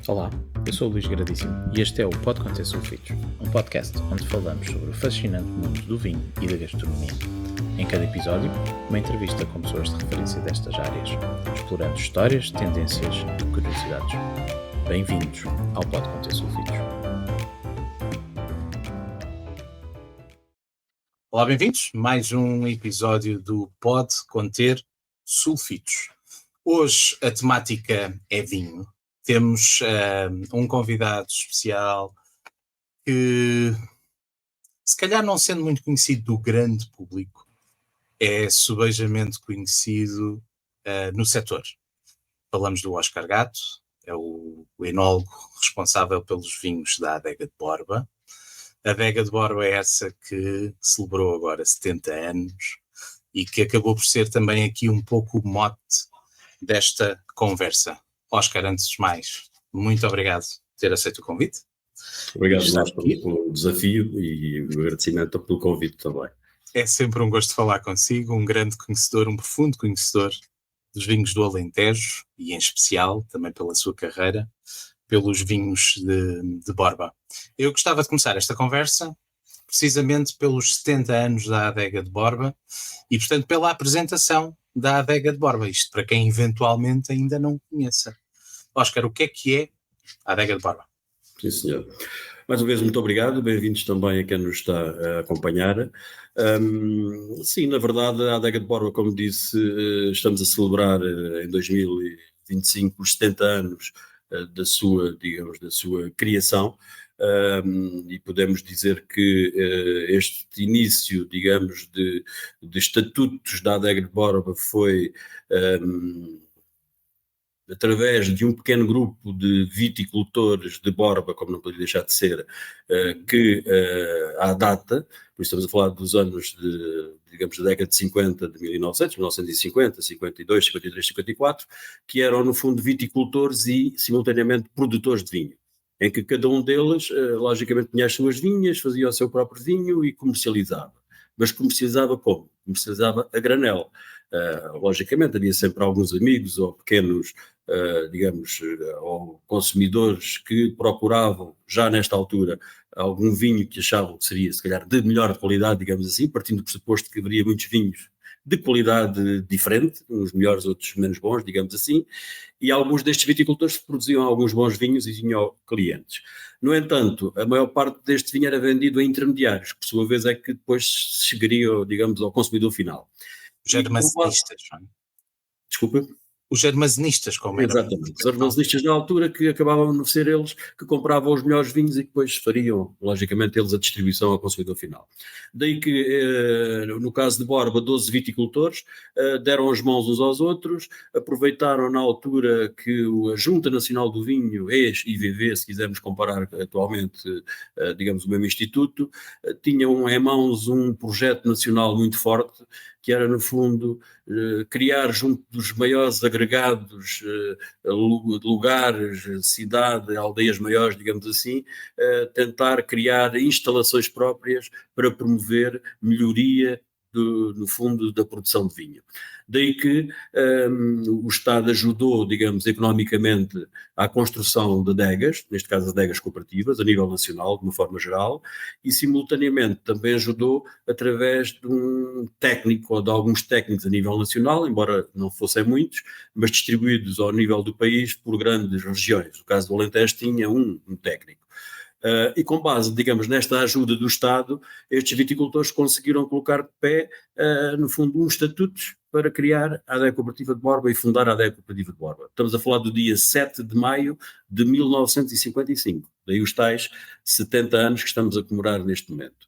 Olá, eu sou o Luís Gradíssimo e este é o Pode Conter Sulfitos, um podcast onde falamos sobre o fascinante mundo do vinho e da gastronomia. Em cada episódio, uma entrevista com pessoas de referência destas áreas, explorando histórias, tendências e curiosidades. Bem-vindos ao Pode Conter Sulfitos. Olá, bem-vindos. Mais um episódio do Pode Conter Sulfitos. Hoje a temática é vinho. Temos um convidado especial que, se calhar não sendo muito conhecido do grande público, é subejamente conhecido no setor. Falamos do Oscar Gato, é o enólogo responsável pelos vinhos da Adega de Borba. A Adega de Borba é essa que celebrou agora 70 anos e que acabou por ser também aqui um pouco o mote desta conversa. Oscar, antes de mais, muito obrigado por ter aceito o convite. Obrigado nós pelo desafio e o agradecimento pelo convite também. É sempre um gosto falar consigo, um grande conhecedor, um profundo conhecedor dos vinhos do Alentejo e em especial também pela sua carreira, pelos vinhos de Borba. Eu gostava de começar esta conversa precisamente pelos 70 anos da Adega de Borba e, portanto, pela apresentação da Adega de Borba. Isto para quem eventualmente ainda não conheça. Oscar, o que é a Adega de Borba? Sim, senhor. Mais uma vez, muito obrigado. Bem-vindos também a quem nos está a acompanhar. Sim, na verdade, a Adega de Borba, como disse, estamos a celebrar em 2025 os 70 anos da sua criação. E podemos dizer que este início, digamos, de estatutos da Adega de Borba foi através de um pequeno grupo de viticultores de Borba, como não poderia deixar de ser, que à data, por isso estamos a falar dos anos digamos, da década de 50, de 1950, 52, 53, 54, que eram no fundo viticultores e simultaneamente produtores de vinho, em que cada um deles, logicamente, tinha as suas vinhas, fazia o seu próprio vinho e comercializava. Mas comercializava como? Comercializava a granel. Logicamente, havia sempre alguns amigos ou pequenos, digamos, ou consumidores que procuravam, já nesta altura, algum vinho que achavam que seria, se calhar, de melhor qualidade, digamos assim, partindo do pressuposto que haveria muitos vinhos de qualidade diferente, uns melhores, outros menos bons, digamos assim, e alguns destes viticultores produziam alguns bons vinhos e tinham clientes. No entanto, a maior parte deste vinho era vendido a intermediários, que por sua vez é que depois chegariam, digamos, ao consumidor final. Os armazenistas, não é? Desculpa? Os armazenistas, como eram. Exatamente, os armazenistas na altura que acabavam de ser eles que compravam os melhores vinhos e que depois fariam, logicamente, eles a distribuição ao consumidor final. Daí que, no caso de Borba, 12 viticultores deram as mãos uns aos outros, aproveitaram na altura que a Junta Nacional do Vinho, ex-IVV, se quisermos comparar atualmente, digamos, o mesmo instituto, tinham em mãos um projeto nacional muito forte, que era, no fundo, criar junto dos maiores agregados, lugares, cidade, aldeias maiores, digamos assim, tentar criar instalações próprias para promover melhoria no fundo da produção de vinho. Daí que o Estado ajudou, digamos, economicamente à construção de adegas, neste caso adegas cooperativas, a nível nacional, de uma forma geral, e simultaneamente também ajudou através de um técnico ou de alguns técnicos a nível nacional, embora não fossem muitos, mas distribuídos ao nível do país por grandes regiões. No caso do Alentejo tinha um técnico. E com base, digamos, nesta ajuda do Estado, estes viticultores conseguiram colocar de pé, no fundo, uns estatutos para criar a Adega Cooperativa de Borba e fundar a Adega Cooperativa de Borba. Estamos a falar do dia 7 de maio de 1955, daí os tais 70 anos que estamos a comemorar neste momento.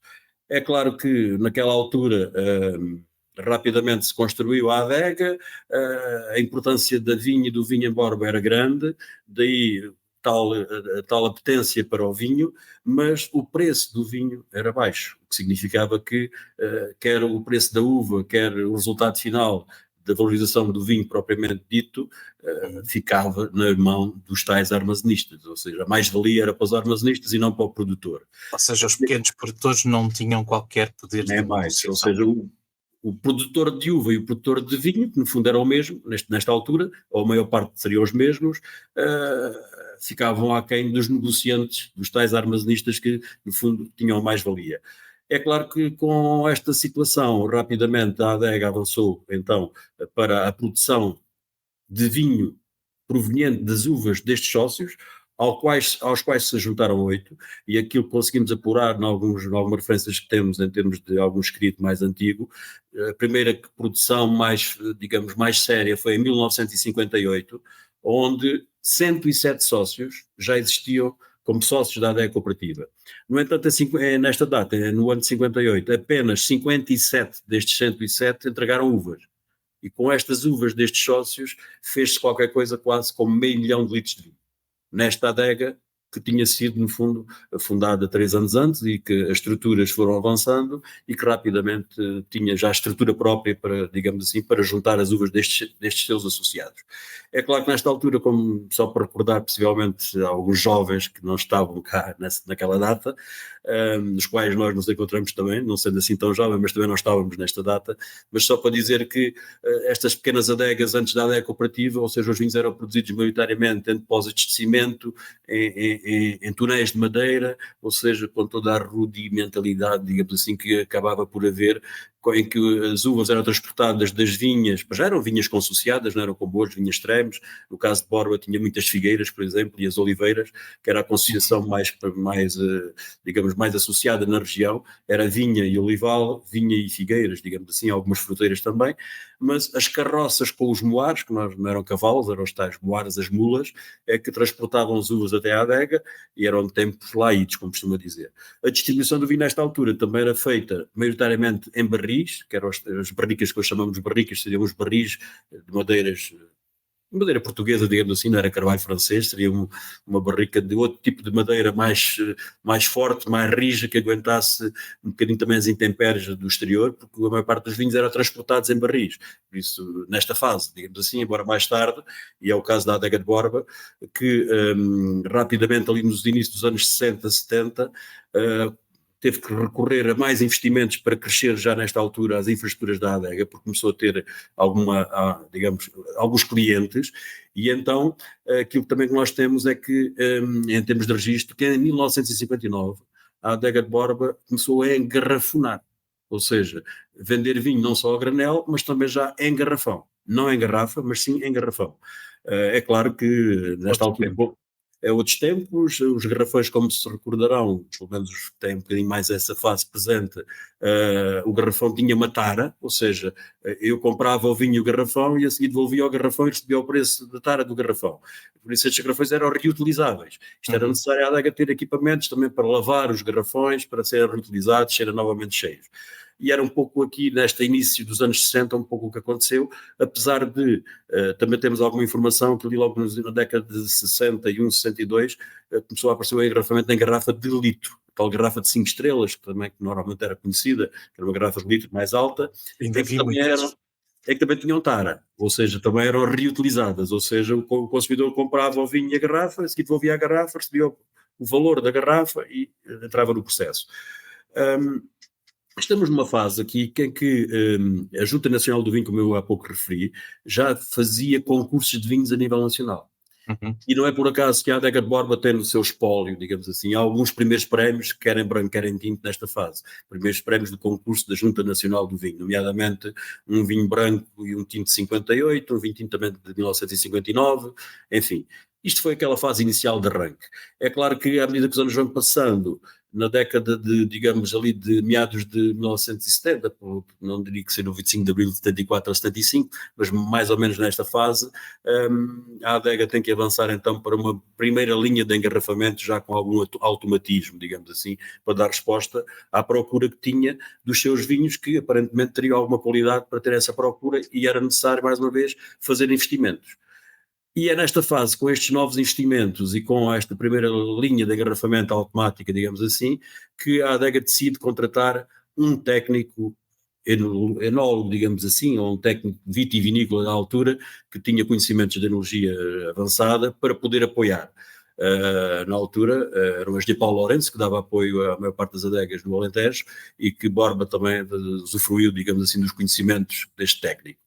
É claro que naquela altura rapidamente se construiu a adega, a importância da vinha e do vinho em Borba era grande, daí tal apetência para o vinho, mas o preço do vinho era baixo, o que significava que quer o preço da uva, quer o resultado final da valorização do vinho propriamente dito, ficava na mão dos tais armazenistas, ou seja, a mais-valia era para os armazenistas e não para o produtor. Ou seja, os pequenos produtores não tinham qualquer poder de negociação. Ou seja, o produtor de uva e o produtor de vinho, que no fundo era o mesmo, nesta altura, ou a maior parte seriam os mesmos, ficavam aquém dos negociantes, dos tais armazenistas que, no fundo, tinham mais-valia. É claro que com esta situação, rapidamente a adega avançou, então, para a produção de vinho proveniente das uvas destes sócios, aos quais se juntaram 8, e aquilo que conseguimos apurar em algumas referências que temos em termos de algum escrito mais antigo. A primeira produção mais, digamos, mais séria foi em 1958, onde 107 sócios já existiam como sócios da adega cooperativa. No entanto, nesta data, no ano de 58, apenas 57 destes 107 entregaram uvas. E com estas uvas destes sócios fez-se qualquer coisa quase como 500 mil litros de vinho. Nesta adega que tinha sido, no fundo, fundada 3 anos antes e que as estruturas foram avançando e que rapidamente tinha já a estrutura própria para, digamos assim, para juntar as uvas destes seus associados. É claro que nesta altura, como só para recordar possivelmente alguns jovens que não estavam cá naquela data, nos quais nós nos encontramos também, não sendo assim tão jovem, mas também não estávamos nesta data, mas só para dizer que estas pequenas adegas antes da adega cooperativa, ou seja, os vinhos eram produzidos maioritariamente em depósitos de cimento, em túneis de madeira, ou seja, com toda a rudimentalidade, digamos assim, que acabava por haver, em que as uvas eram transportadas das vinhas, já eram vinhas consociadas, não eram como hoje, vinhas extremos. No caso de Borba tinha muitas figueiras, por exemplo, e as oliveiras, que era a consociação digamos, mais associada na região, era vinha e olival, vinha e figueiras, digamos assim, algumas fruteiras também, mas as carroças com os moares, que não eram cavalos, eram os tais moares, as mulas, que transportavam as uvas até à adega, e eram tempos laídos, como costuma dizer. A distribuição do vinho nesta altura também era feita maioritariamente em barris, que eram as barricas que hoje chamamos de barricas, seriam os barris de madeira portuguesa, digamos assim, não era carvalho francês, seria uma barrica de outro tipo de madeira mais forte, mais rija, que aguentasse um bocadinho também as intempéries do exterior, porque a maior parte dos vinhos eram transportados em barris. Por isso, nesta fase, digamos assim, embora mais tarde, e é o caso da adega de Borba, que rapidamente ali nos inícios dos anos 60, 70, teve que recorrer a mais investimentos para crescer já nesta altura as infraestruturas da adega, porque começou a ter digamos, alguns clientes, e então aquilo também que nós temos é que, em termos de registro, que em 1959 a adega de Borba começou a engarrafonar, ou seja, vender vinho não só a granel, mas também já em garrafão, não em garrafa, mas sim em garrafão. É claro que nesta altura... outros tempos, os garrafões, como se recordarão, pelo menos os que têm um bocadinho mais essa fase presente, o garrafão tinha uma tara, ou seja, eu comprava o vinho e o garrafão e a seguir devolvia o garrafão e recebia o preço da tara do garrafão. Por isso estes garrafões eram reutilizáveis. Isto era necessário a adega ter equipamentos também para lavar os garrafões, para serem reutilizados, serem novamente cheios. E era um pouco aqui, neste início dos anos 60, um pouco o que aconteceu, apesar de também temos alguma informação que ali logo na década de 61, 62, começou a aparecer o engarrafamento em garrafa de litro, tal garrafa de 5 estrelas, que normalmente era conhecida, que era uma garrafa de litro mais alta, que também tinham tara, ou seja, também eram reutilizadas, ou seja, o consumidor comprava o vinho e a garrafa, a seguir devolvia a garrafa, recebia o valor da garrafa e entrava no processo. Estamos numa fase aqui em que a Junta Nacional do Vinho, como eu há pouco referi, já fazia concursos de vinhos a nível nacional. E não é por acaso que a adega de Borba tem no seu espólio, digamos assim, alguns primeiros prémios, quer em branco, quer em tinto, nesta fase. Primeiros prémios do concurso da Junta Nacional do Vinho, nomeadamente um vinho branco e um tinto de 58, um vinho tinto também de 1959, enfim. Isto foi aquela fase inicial de arranque. É claro que à medida que os anos vão passando, na década de, digamos, ali de meados de 1970, não diria que seja no 25 de abril de 74 ou 75, mas mais ou menos nesta fase, a adega tem que avançar então para uma primeira linha de engarrafamento já com algum automatismo, digamos assim, para dar resposta à procura que tinha dos seus vinhos, que aparentemente teriam alguma qualidade para ter essa procura, e era necessário, mais uma vez, fazer investimentos. E é nesta fase, com estes novos investimentos e com esta primeira linha de engarrafamento automática, digamos assim, que a adega decide contratar um técnico enólogo, digamos assim, ou um técnico vitivinícola da altura, que tinha conhecimentos de enologia avançada, para poder apoiar. Na altura eram as de Paulo Lourenço, que dava apoio à maior parte das adegas do Alentejo, e que Borba também usufruiu, digamos assim, dos conhecimentos deste técnico.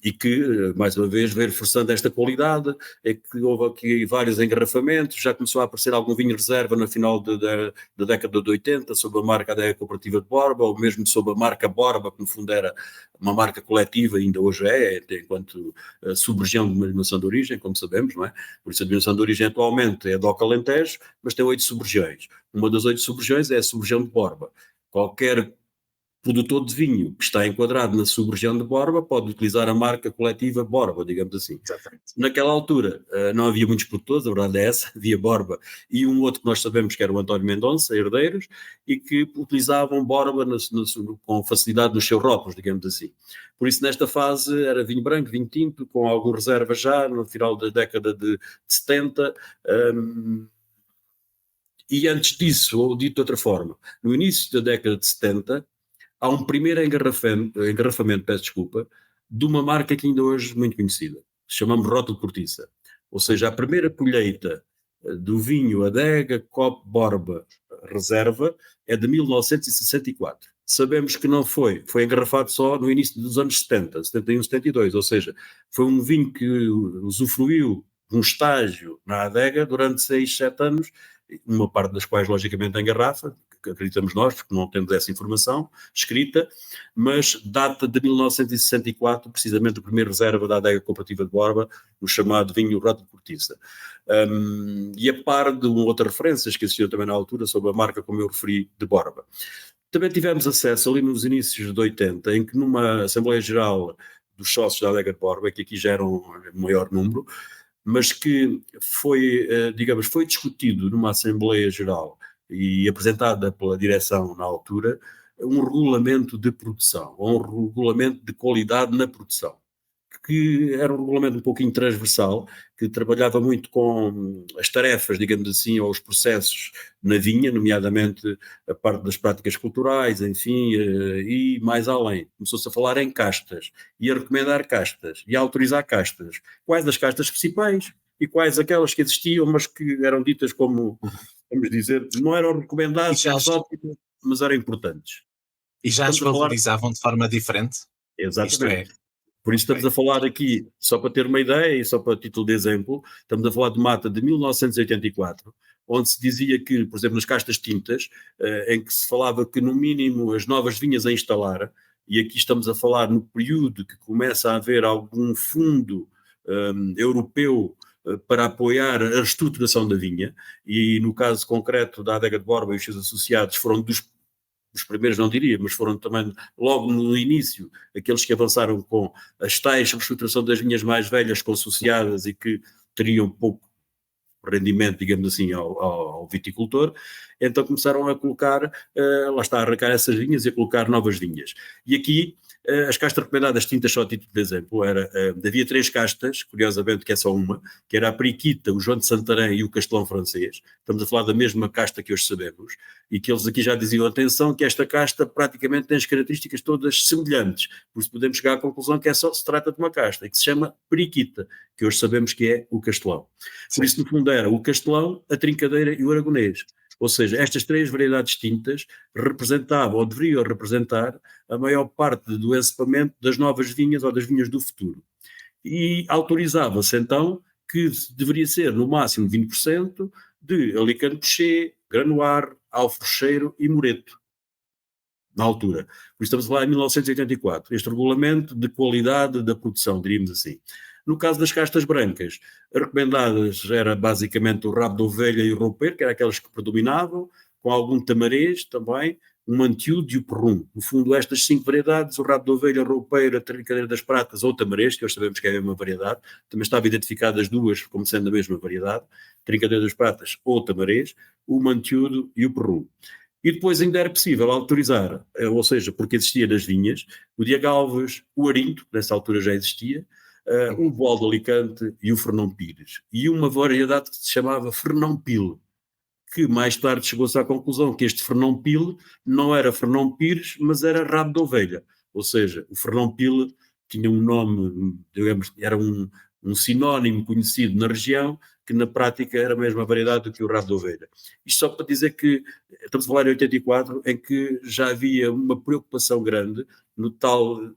E que, mais uma vez, veio reforçando esta qualidade, é que houve aqui vários engarrafamentos, já começou a aparecer algum vinho reserva no final da década de 80, sob a marca Adega Cooperativa de Borba, ou mesmo sob a marca Borba, que no fundo era uma marca coletiva, ainda hoje enquanto sub-região de denominação de origem, como sabemos, não é? Por isso a denominação de origem atualmente é DOC Alentejo, mas tem 8 sub-regiões. Uma das 8 sub-regiões é a sub-região de Borba. Qualquer produtor de vinho que está enquadrado na sub-região de Borba pode utilizar a marca coletiva Borba, digamos assim. Exatamente. Naquela altura não havia muitos produtores, a verdade é essa, havia Borba e um outro que nós sabemos que era o António Mendonça, herdeiros, e que utilizavam Borba com facilidade nos seus rótulos, digamos assim. Por isso, nesta fase, era vinho branco, vinho tinto, com alguma reserva já, no final da década de 70, e antes disso, ou dito de outra forma, no início da década de 70, há um primeiro engarrafamento, peço desculpa, de uma marca que ainda hoje é muito conhecida, chamamos Rótulo Cortiça. Ou seja, a primeira colheita do vinho Adega Cop Borba Reserva é de 1964. Sabemos que não foi engarrafado só no início dos anos 70, 71, 72, ou seja, foi um vinho que usufruiu de um estágio na Adega durante 6, 7 anos, uma parte das quais, logicamente, em garrafa, que acreditamos nós, porque não temos essa informação escrita, mas data de 1964, precisamente o primeiro reserva da Adega Cooperativa de Borba, no chamado vinho Rótulo Cortiça. E a par de uma outra referência que existia também na altura, sobre a marca, como eu referi, de Borba. Também tivemos acesso ali nos inícios de 80, em que numa Assembleia Geral dos sócios da Adega de Borba, que aqui já era um maior número, mas que foi discutido numa Assembleia Geral e apresentada pela direção na altura, um regulamento de produção, ou um regulamento de qualidade na produção, que era um regulamento um pouquinho transversal, que trabalhava muito com as tarefas, digamos assim, ou os processos na vinha, nomeadamente a parte das práticas culturais, enfim, e mais além. Começou-se a falar em castas, e a recomendar castas, e a autorizar castas. Quais as castas principais e quais aquelas que existiam, mas que eram ditas como, vamos dizer, não eram recomendadas, exóticas, mas eram importantes. E já as valorizavam de forma diferente? Exatamente. Por isso estamos a falar aqui, só para ter uma ideia e só para título de exemplo, estamos a falar de mata de 1984, onde se dizia que, por exemplo, nas castas tintas, em que se falava que no mínimo as novas vinhas a instalar, e aqui estamos a falar no período que começa a haver algum fundo europeu para apoiar a reestruturação da vinha, e no caso concreto da Adega de Borba e os seus associados foram os primeiros não diria, mas foram também logo no início aqueles que avançaram com as tais reestruturação das vinhas mais velhas consociadas e que teriam pouco rendimento, digamos assim, ao viticultor, então começaram a colocar, lá está, a arrancar essas vinhas e a colocar novas vinhas. E aqui as castas recomendadas tintas, só a título de exemplo, havia 3 castas, curiosamente que é só uma, que era a Periquita, o João de Santarém e o Castelão francês. Estamos a falar da mesma casta que hoje sabemos, e que eles aqui já diziam, atenção, que esta casta praticamente tem as características todas semelhantes, por isso podemos chegar à conclusão que se trata de uma casta, e que se chama Periquita, que hoje sabemos que é o Castelão. Por isso, no fundo, era o Castelão, a Trincadeira e o Aragonês. Ou seja, estas 3 variedades tintas representavam, ou deveriam representar, a maior parte do encipamento das novas vinhas ou das vinhas do futuro. E autorizava-se então que deveria ser no máximo 20% de Alicante Pechê, Granuar, Alfrocheiro e Moreto, na altura. Por isso estamos a falar em 1984. Este regulamento de qualidade da produção, diríamos assim. No caso das castas brancas, recomendadas era basicamente o rabo de ovelha e o roupeiro, que eram aquelas que predominavam, com algum tamarês também, o mantiúdo e o perrum. No fundo, estas 5 variedades, o rabo de ovelha, o roupeiro, a trincadeira das pratas ou o tamarês, que hoje sabemos que é a mesma variedade, também estavam identificadas as duas como sendo a mesma variedade, trincadeira das pratas ou tamarês, o mantiúdo e o perrum. E depois ainda era possível autorizar, ou seja, porque existia nas vinhas, o Diagalves, o Arinto, nessa altura já existia, o Boal de Alicante e o Fernão Pires. E uma variedade que se chamava Fernão Pile, que mais tarde chegou-se à conclusão que este Fernão Pile não era Fernão Pires, mas era rabo de ovelha. Ou seja, o Fernão Pile tinha um nome, digamos, era um sinónimo conhecido na região, que na prática era a mesma variedade do que o rabo de ovelha. Isto só para dizer que estamos a falar em 84, em que já havia uma preocupação grande no tal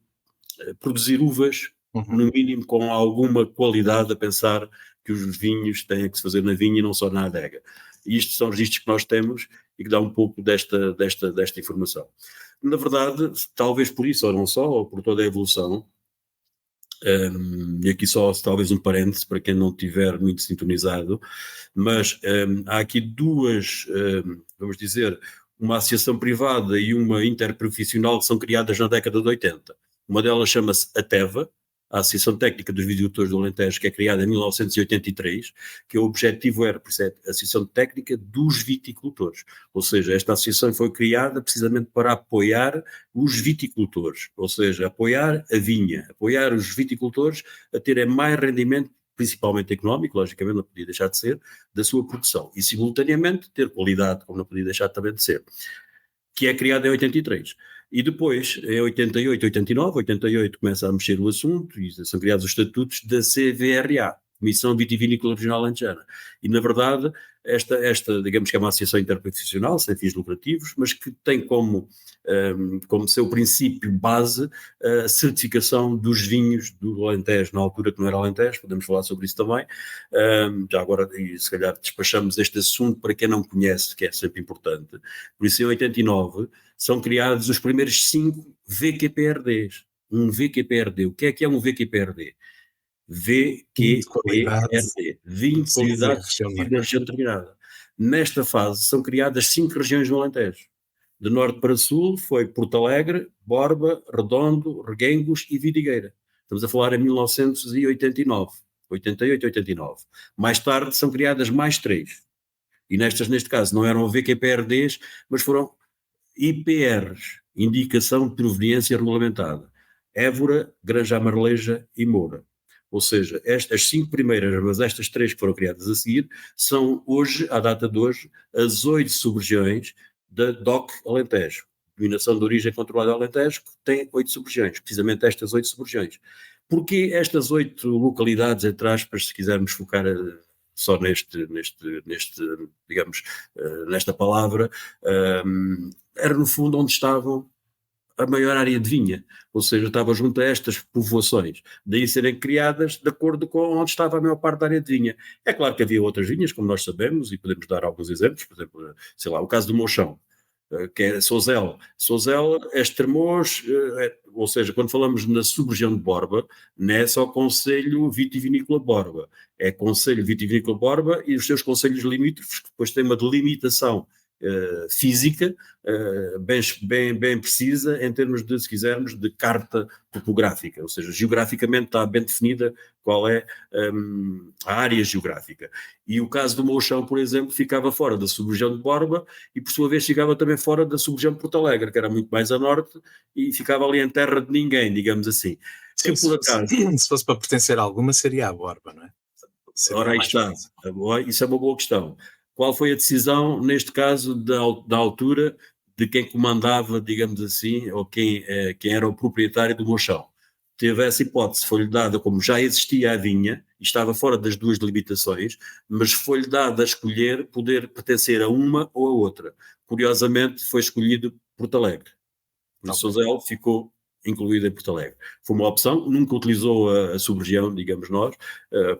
produzir uvas, no mínimo com alguma qualidade, a pensar que os vinhos têm que se fazer na vinha e não só na adega. E isto são registros que nós temos e que dá um pouco desta informação. Na verdade, talvez por isso, ou não só, ou por toda a evolução, e aqui só talvez um parêntese para quem não estiver muito sintonizado, mas há aqui duas, vamos dizer, uma associação privada e uma interprofissional que são criadas na década de 80. Uma delas chama-se ATEVA, a Associação Técnica dos Viticultores do Alentejo, que é criada em 1983, que o objetivo era, por isso é a Associação Técnica dos Viticultores. Ou seja, esta associação foi criada precisamente para apoiar os viticultores, ou seja, apoiar a vinha, apoiar os viticultores a terem mais rendimento, principalmente económico, logicamente não podia deixar de ser, da sua produção. E, simultaneamente, ter qualidade, como não podia deixar também de ser. Que é criada em 83. E depois, em 88, 89, 88 começa a mexer o assunto e são criados os estatutos da CVRA, Comissão Vitivinícola Regional Alentejana. E, na verdade, esta, digamos que é uma associação interprofissional, sem fins lucrativos, mas que tem como seu princípio base a certificação dos vinhos do Alentejo, na altura que não era Alentejo, podemos falar sobre isso também. Já agora, e se calhar despachamos este assunto para quem não conhece, que é sempre importante. Por isso, em 89, são criados os primeiros 5 VQPRDs. Um VQPRD. O que é um VQPRD? VQPRD. Vinho de qualidade na região determinada. Nesta fase, são criadas 5 regiões no Alentejo. De norte para sul foi Porto Alegre, Borba, Redondo, Reguengos e Vidigueira. Estamos a falar em 1989. 88, 89. Mais tarde são criadas mais 3. E neste caso, não eram VQPRDs, mas foram IPRs, Indicação de Proveniência Regulamentada. Évora, Granja Amareleja e Moura. Ou seja, estas 5 primeiras, mas estas 3 que foram criadas a seguir, são hoje, à data de hoje, as 8 sub-regiões da DOC Alentejo, Denominação de Origem Controlada Alentejo, que tem 8 sub-regiões, precisamente estas 8 sub-regiões. Porquê estas 8 localidades, entre aspas, se quisermos focar só digamos, nesta palavra, era no fundo onde estavam a maior área de vinha, ou seja, estava junto a estas povoações, daí serem criadas de acordo com onde estava a maior parte da área de vinha. É claro que havia outras vinhas, como nós sabemos, e podemos dar alguns exemplos, por exemplo, sei lá, o caso do Mochão, que é Sozel. Sozel é Estremoz, ou seja, quando falamos na sub-região de Borba, não é só Conselho Vitivinícola Borba, é Conselho Vitivinícola Borba e os seus conselhos limítrofes, que depois têm uma delimitação física bem precisa em termos de, se quisermos, de carta topográfica, ou seja, geograficamente está bem definida qual é a área geográfica. E o caso do Mochão, por exemplo, ficava fora da sub-região de Borba e, por sua vez, ficava também fora da sub-região de Porto Alegre, que era muito mais a norte, e ficava ali em terra de ninguém, digamos assim. Sim, por acaso, se fosse para pertencer a alguma, seria a Borba, não é? Ora, aí está. Isso é uma boa questão. Qual foi a decisão, neste caso, da altura de quem comandava, digamos assim, ou quem era o proprietário do Mochão? Teve essa hipótese, foi-lhe dada, como já existia a vinha, e estava fora das 2 limitações, mas foi-lhe dada a escolher poder pertencer a uma ou a outra. Curiosamente, foi escolhido Porto Alegre. O Sozel ficou incluído em Porto Alegre. Foi uma opção, nunca utilizou a sub-região, digamos nós,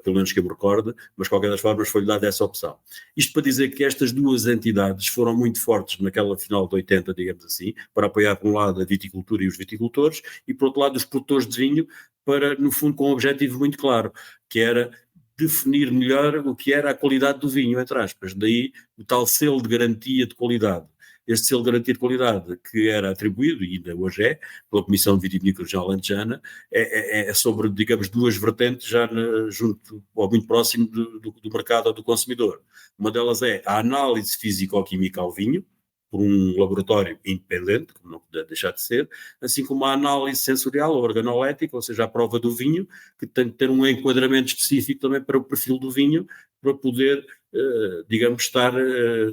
pelo menos que eu me recorde, mas de qualquer das formas foi-lhe dada essa opção. Isto para dizer que estas 2 entidades foram muito fortes naquela final de 80, digamos assim, para apoiar por um lado a viticultura e os viticultores, e por outro lado os produtores de vinho, para, no fundo, com um objetivo muito claro, que era definir melhor o que era a qualidade do vinho, entre aspas. Daí o tal selo de garantia de qualidade. Este selo de garantia de qualidade que era atribuído, e ainda hoje é, pela Comissão de Vitivinícola Regional Alentejana, é sobre, digamos, 2 vertentes já junto ou muito próximo do mercado ou do consumidor. Uma delas é a análise físico-química ao vinho, por um laboratório independente, como não pode deixar de ser, assim como a análise sensorial ou organolética, ou seja, a prova do vinho, que tem de ter um enquadramento específico também para o perfil do vinho, para poder, digamos,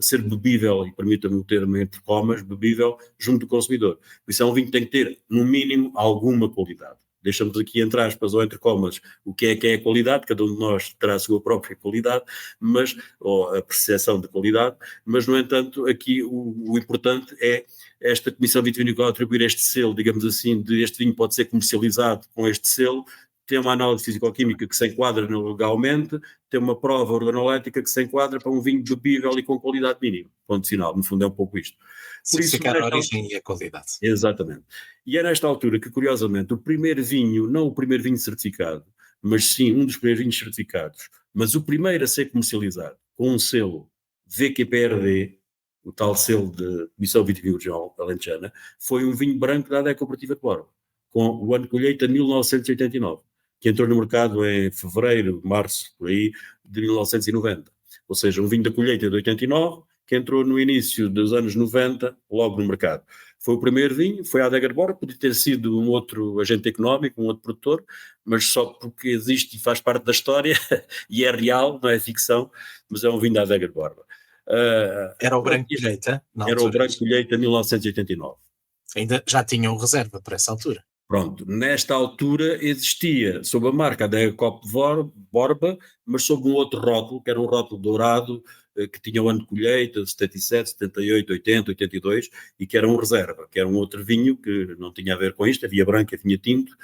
ser bebível, e permita-me o termo entre comas, bebível, junto do consumidor. Por isso é um vinho que tem que ter, no mínimo, alguma qualidade. deixamos aqui entre aspas ou entre comas o que é a qualidade, cada um de nós terá a sua própria qualidade, mas, ou a percepção de qualidade, mas no entanto aqui o importante é esta Comissão Vitivinícola atribuir este selo, digamos assim, de este vinho pode ser comercializado com este selo, tem uma análise físico-química que se enquadra legalmente, tem uma prova organolética que se enquadra para um vinho bebível e com qualidade mínima. Ponto final, no fundo é um pouco isto. Certificar a origem e a qualidade. Exatamente. E é nesta altura que, curiosamente, o primeiro vinho, não o primeiro vinho certificado, mas sim um dos primeiros vinhos certificados, mas o primeiro a ser comercializado com um selo VQPRD, o tal selo de Comissão Vitivinícola Alentejana, foi um vinho branco da Adega Cooperativa de Borba, com o ano de colheita 1989, que entrou no mercado em fevereiro, março, por aí, de 1990. Ou seja, um vinho da colheita de 89, que entrou no início dos anos 90, logo no mercado. Foi o primeiro vinho, foi a Adega de Borba, podia ter sido um outro agente económico, um outro produtor, mas só porque existe e faz parte da história, e é real, não é ficção, mas é um vinho da Adega de Borba. Era o branco colheita? Era o branco colheita 1989. Ainda já tinham reserva por essa altura. Pronto, nesta altura existia, sob a marca Adega Coop de Borba, mas sob um outro rótulo, que era um rótulo dourado, que tinha o ano de colheita, 77, 78, 80, 82, e que era um reserva, que era um outro vinho que não tinha a ver com isto, havia branco, havia tinto,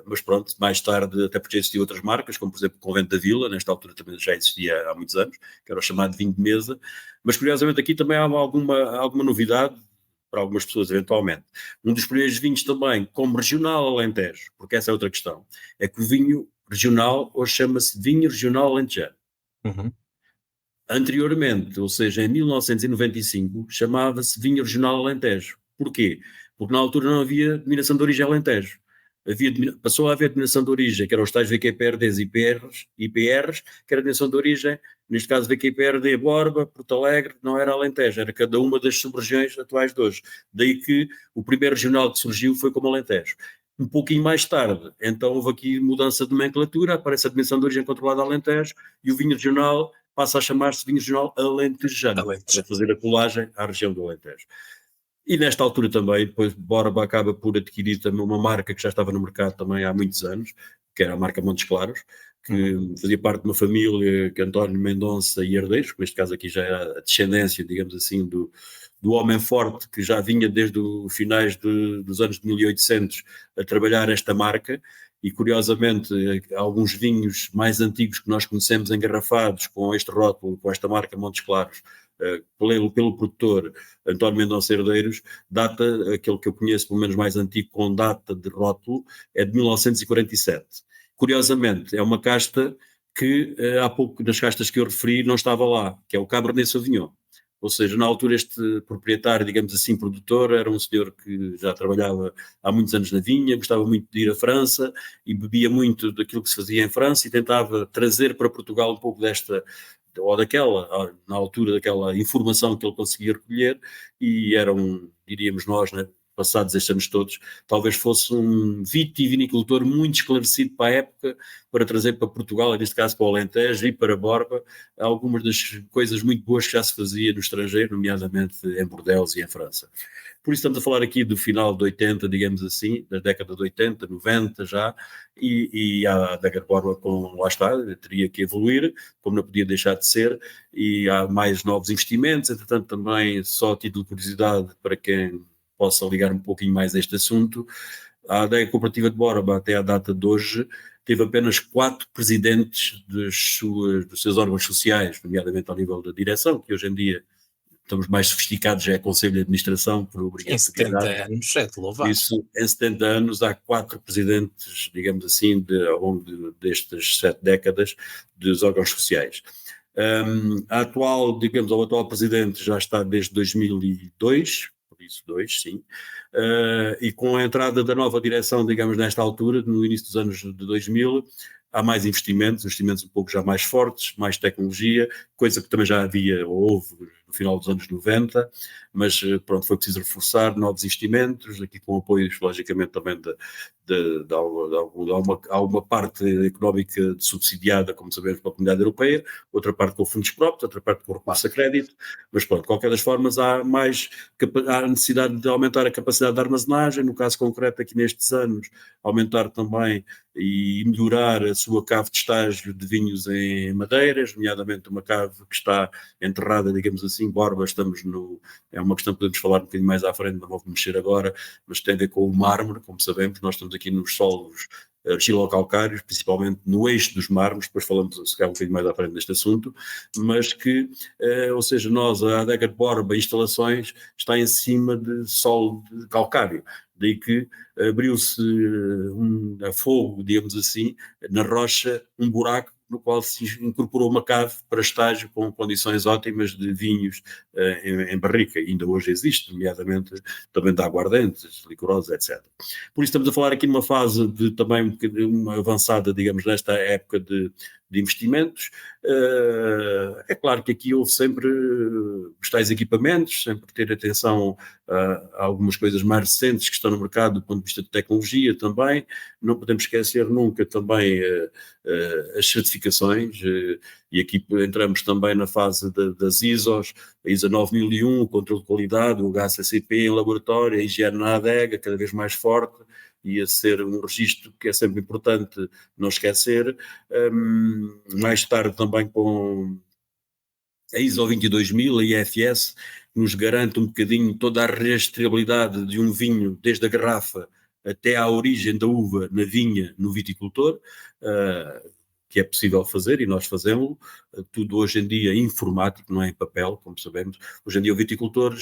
mas pronto, mais tarde, até porque existiam outras marcas, como por exemplo o Convento da Vila, nesta altura também já existia há muitos anos, que era o chamado vinho de mesa, mas curiosamente aqui também há alguma novidade, para algumas pessoas, eventualmente. Um dos primeiros vinhos também, como regional Alentejo, porque essa é outra questão, é que o vinho regional hoje chama-se vinho regional alentejano. Uhum. Anteriormente, ou seja, em 1995, chamava-se vinho regional Alentejo. Porquê? Porque na altura não havia denominação de origem Alentejo. Passou a haver denominação de origem, que eram os tais VQPRDs e IPRs, que era a denominação de origem, neste caso VQPRD Borba, Porto Alegre, não era Alentejo, era cada uma das sub-regiões atuais de hoje. Daí que o primeiro regional que surgiu foi como Alentejo. Um pouquinho mais tarde, então houve aqui mudança de nomenclatura, aparece a denominação de origem controlada Alentejo e o vinho regional passa a chamar-se vinho regional alentejano, para fazer a colagem à região do Alentejo. E nesta altura também, depois Borba acaba por adquirir também uma marca que já estava no mercado também há muitos anos, que era a marca Montes Claros, que fazia parte de uma família que António Mendonça e herdeiros, que neste caso aqui já era a descendência, digamos assim, do homem forte que já vinha desde os finais dos anos de 1800 a trabalhar esta marca. E curiosamente, alguns vinhos mais antigos que nós conhecemos engarrafados com este rótulo, com esta marca Montes Claros, pelo produtor António Mendonça Herdeiros, data, aquele que eu conheço pelo menos mais antigo com data de rótulo, é de 1947. Curiosamente, é uma casta que há pouco, nas castas que eu referi, não estava lá, que é o Cabernet Sauvignon. Ou seja, na altura este proprietário, digamos assim, produtor, era um senhor que já trabalhava há muitos anos na vinha, gostava muito de ir à França e bebia muito daquilo que se fazia em França e tentava trazer para Portugal um pouco desta, ou daquela, na altura daquela informação que ele conseguia recolher, e era diríamos nós, né, passados estes anos todos, talvez fosse um vitivinicultor muito esclarecido para a época, para trazer para Portugal, neste caso para o Alentejo e para Borba, algumas das coisas muito boas que já se fazia no estrangeiro, nomeadamente em Bordeaux e em França. Por isso estamos a falar aqui do final de 80, digamos assim, da década de 80, 90 já, e a Adega de Borba, lá está, teria que evoluir, como não podia deixar de ser, e há mais novos investimentos, entretanto também, só a título de curiosidade, para quem possa ligar um pouquinho mais a este assunto, a Adega Cooperativa de Borba, até à data de hoje, teve apenas 4 presidentes dos seus órgãos sociais, nomeadamente ao nível da direção, que hoje em dia estamos mais sofisticados, já é Conselho de Administração, por obrigatoriedade. Em 70 anos, é de louvar. Isso, em 70 anos, há 4 presidentes, digamos assim, ao longo destas 7 décadas, dos órgãos sociais. O atual presidente já está desde 2002, isso 2, sim, e com a entrada da nova direção, digamos, nesta altura, no início dos anos de 2000, há mais investimentos um pouco já mais fortes, mais tecnologia, coisa que também já havia ou houve no final dos anos 90, mas pronto, foi preciso reforçar novos investimentos, aqui com apoios, logicamente, também há uma parte económica subsidiada, como sabemos, pela Comunidade Europeia, outra parte com fundos próprios, outra parte com recurso a crédito, mas pronto, de qualquer das formas há necessidade de aumentar a capacidade de armazenagem, no caso concreto aqui nestes anos, aumentar também e melhorar a sua cave de estágio de vinhos em madeiras, nomeadamente uma cave que está enterrada, digamos assim, Borba, é uma questão que podemos falar um bocadinho mais à frente, não vou mexer agora, mas tem a ver com o mármore, como sabemos, nós estamos aqui nos solos argilocalcários, principalmente no eixo dos mármores, depois falamos se calhar um bocadinho mais à frente deste assunto, mas que, ou seja, a adega de Borba Instalações está em cima de solo de calcário, daí que abriu-se a fogo, digamos assim, na rocha, um buraco no qual se incorporou uma cave para estágio com condições ótimas de vinhos em barrica, e ainda hoje existe, nomeadamente também de aguardentes, licorosos, etc. Por isso estamos a falar aqui numa fase também um bocadinho avançada, digamos, nesta época de investimentos. É claro que aqui houve sempre os tais equipamentos, sempre ter atenção a algumas coisas mais recentes que estão no mercado do ponto de vista de tecnologia também. Não podemos esquecer nunca também as certificações, e aqui entramos também na fase das ISOs, a ISO 9001, o controle de qualidade, o HACCP em laboratório, a higiene na adega, cada vez mais forte, e a ser um registro que é sempre importante não esquecer. Mais tarde também com a ISO 22000, a IFS, que nos garante um bocadinho toda a rastreabilidade de um vinho, desde a garrafa até à origem da uva na vinha, no viticultor, que é possível fazer, e nós fazemos tudo hoje em dia informático, não é em papel, como sabemos. Hoje em dia o viticultor,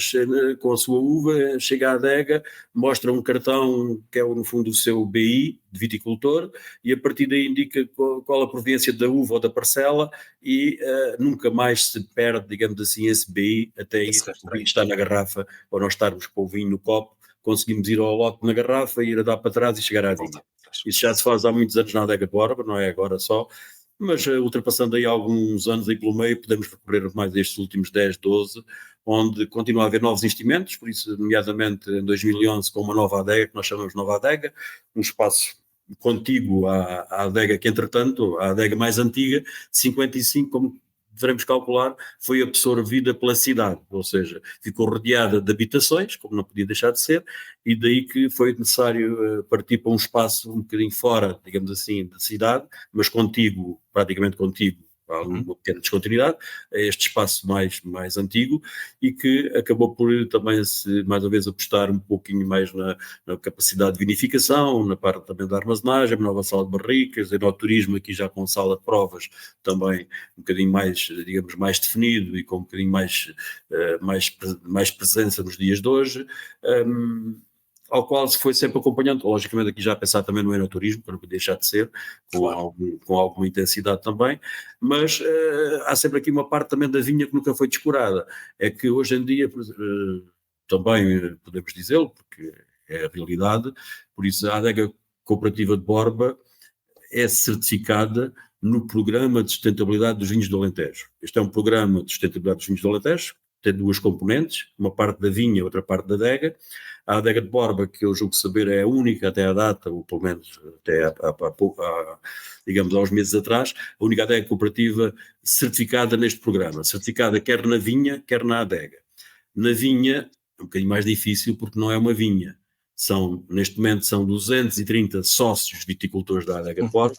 com a sua uva, chega à adega, mostra um cartão que é no fundo o seu BI de viticultor, e a partir daí indica qual a proveniência da uva ou da parcela, e nunca mais se perde, digamos assim, esse BI até o vinho estar na garrafa, ou nós estarmos com o vinho no copo, conseguimos ir ao lote na garrafa, ir a dar para trás e chegar à vinha. Isso já se faz há muitos anos na adega de Borba, não é agora só, mas ultrapassando aí alguns anos aí pelo meio, podemos recorrer mais a estes últimos 10, 12, onde continua a haver novos investimentos, por isso, nomeadamente em 2011, com uma nova adega, que nós chamamos de Nova Adega, um espaço contíguo à adega que, entretanto, a adega mais antiga, de 55, como devemos calcular, foi absorvida pela cidade, ou seja, ficou rodeada de habitações, como não podia deixar de ser, e daí que foi necessário partir para um espaço um bocadinho fora, digamos assim, da cidade, mas contíguo, praticamente contíguo, há uma pequena descontinuidade, a este espaço mais antigo, e que acabou por também mais uma vez apostar um pouquinho mais na capacidade de vinificação, na parte também da armazenagem, nova sala de barricas, enoturismo aqui já com sala de provas também um bocadinho mais, digamos, mais definido e com um bocadinho mais presença nos dias de hoje, ao qual se foi sempre acompanhando, logicamente aqui já a pensar também no enoturismo, para não deixar de ser, com alguma intensidade também, mas há sempre aqui uma parte também da vinha que nunca foi descurada, é que hoje em dia, também podemos dizê-lo, porque é a realidade, por isso a adega cooperativa de Borba é certificada no Programa de Sustentabilidade dos Vinhos do Alentejo. Este é um programa de sustentabilidade dos vinhos do Alentejo, tem duas componentes, uma parte da vinha, outra parte da adega. A adega de Borba, que eu julgo saber é a única até à data, ou pelo menos até digamos aos meses atrás, a única adega cooperativa certificada neste programa, certificada quer na vinha, quer na adega. Na vinha é um bocadinho mais difícil porque não é uma vinha. Neste momento são 230 sócios viticultores da adega de Borba,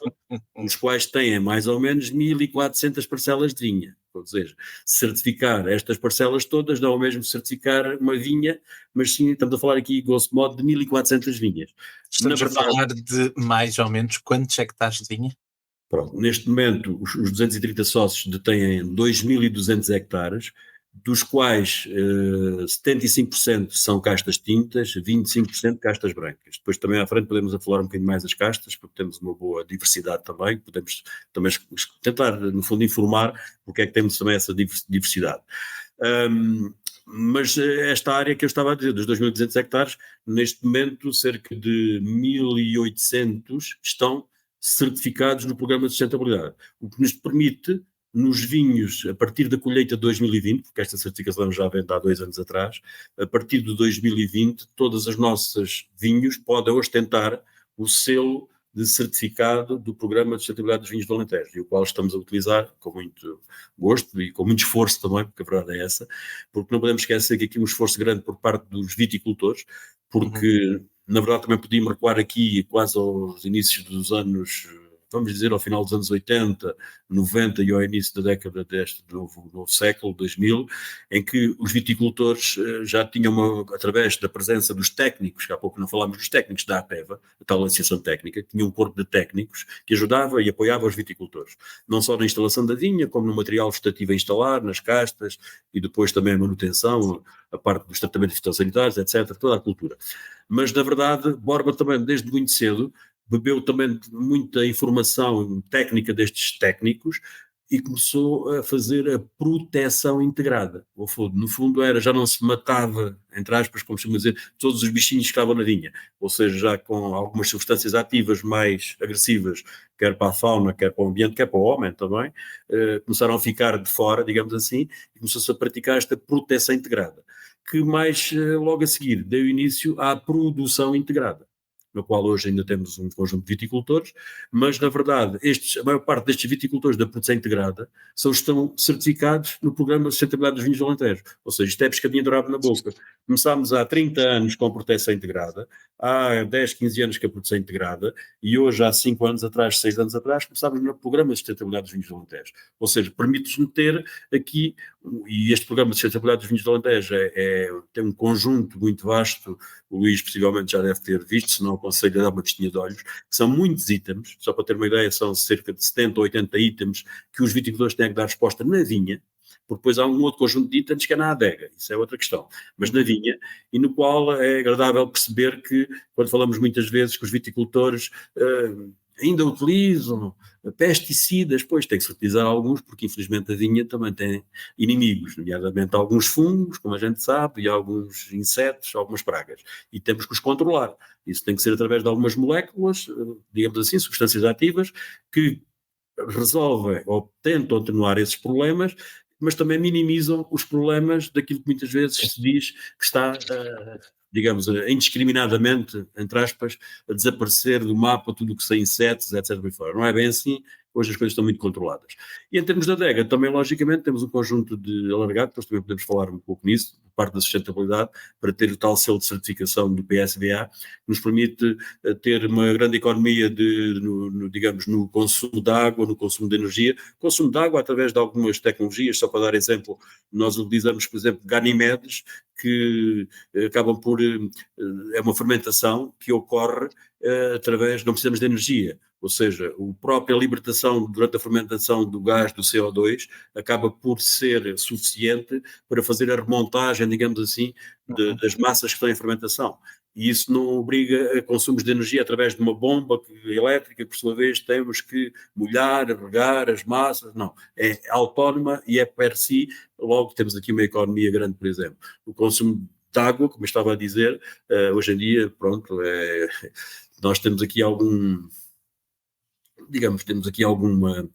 os quais têm mais ou menos 1.400 parcelas de vinha. Ou seja, certificar estas parcelas todas não é o mesmo certificar uma vinha, mas sim, estamos a falar aqui, grosso modo, de 1.400 vinhas. Estamos a falar de mais ou menos quantos hectares de vinha? Pronto, neste momento, os 230 sócios detêm 2.200 hectares, dos quais 75% são castas tintas, 25% castas brancas. Depois também à frente podemos falar um bocadinho mais das castas, porque temos uma boa diversidade também, podemos também tentar, no fundo, informar porque é que temos também essa diversidade. Mas esta área que eu estava a dizer, dos 2.200 hectares, neste momento cerca de 1.800 estão certificados no Programa de Sustentabilidade, o que nos permite nos vinhos, a partir da colheita de 2020, porque esta certificação já vem de há 2 anos atrás, a partir de 2020, todas as nossas vinhos podem ostentar o selo de certificado do Programa de Sustentabilidade dos Vinhos do Alentejo, e o qual estamos a utilizar com muito gosto e com muito esforço também, porque a verdade é essa, porque não podemos esquecer que aqui um esforço grande por parte dos viticultores, porque na verdade também podíamos recuar aqui quase aos inícios dos anos, vamos dizer, ao final dos anos 80, 90 e ao início da década deste novo século, 2000, em que os viticultores já tinham, através da presença dos técnicos, que há pouco não falámos dos técnicos da APEVA, a tal associação técnica, que tinha um corpo de técnicos que ajudava e apoiava os viticultores, não só na instalação da vinha, como no material vegetativo a instalar, nas castas, e depois também a manutenção, a parte dos tratamentos fitossanitários, etc., toda a cultura. Mas, na verdade, Borba também, desde muito cedo, bebeu também muita informação técnica destes técnicos e começou a fazer a proteção integrada. No fundo era, já não se matava, entre aspas, como costuma dizer, todos os bichinhos que estavam na vinha, ou seja, já com algumas substâncias ativas mais agressivas, quer para a fauna, quer para o ambiente, quer para o homem também, começaram a ficar de fora, digamos assim, e começou-se a praticar esta proteção integrada, que mais logo a seguir deu início à produção integrada, no qual hoje ainda temos um conjunto de viticultores, mas na verdade a maior parte destes viticultores da produção integrada estão certificados no Programa de Sustentabilidade dos Vinhos do Alentejo, ou seja, isto é pescadinha de rabo na boca. Começámos há 30 anos com a proteção integrada, há 10, 15 anos com a produção integrada, e hoje há 5 anos atrás, 6 anos atrás, começámos no Programa de Sustentabilidade dos Vinhos do Alentejo, ou seja, permite-nos ter aqui, e este Programa de Sustentabilidade dos Vinhos do Alentejo tem um conjunto muito vasto, o Luís possivelmente já deve ter visto, se não aconselho a dar uma vistinha de olhos, que são muitos itens, só para ter uma ideia, são cerca de 70 ou 80 itens que os viticultores têm que dar resposta na vinha, porque depois há um outro conjunto de itens que é na adega, isso é outra questão, mas na vinha, e no qual é agradável perceber que, quando falamos muitas vezes que os viticultores ainda utilizam pesticidas, pois tem que se utilizar alguns, porque infelizmente a vinha também tem inimigos, nomeadamente alguns fungos, como a gente sabe, e alguns insetos, algumas pragas, e temos que os controlar. Isso tem que ser através de algumas moléculas, digamos assim, substâncias ativas, que resolvem ou tentam atenuar esses problemas, mas também minimizam os problemas daquilo que muitas vezes se diz que está, digamos, indiscriminadamente, entre aspas, a desaparecer do mapa tudo o que são insetos, etc. Não é bem assim, hoje as coisas estão muito controladas. E em termos de adega, também logicamente temos um conjunto de alargado, depois também podemos falar um pouco nisso, parte da sustentabilidade, para ter o tal selo de certificação do PSVA, que nos permite ter uma grande economia digamos, no consumo de água, no consumo de energia, consumo de água através de algumas tecnologias, só para dar exemplo, nós utilizamos, por exemplo, Ganymedes, que acabam por, é uma fermentação que ocorre através, não precisamos de energia, ou seja, a própria libertação durante a fermentação do gás do CO2 acaba por ser suficiente para fazer a remontagem, digamos assim, das massas que estão em fermentação. E isso não obriga a consumos de energia através de uma bomba elétrica, que por sua vez temos que molhar, regar as massas, não. É autónoma e é per si, logo temos aqui uma economia grande, por exemplo. O consumo de água, como eu estava a dizer, hoje em dia, pronto, nós temos aqui temos aqui alguma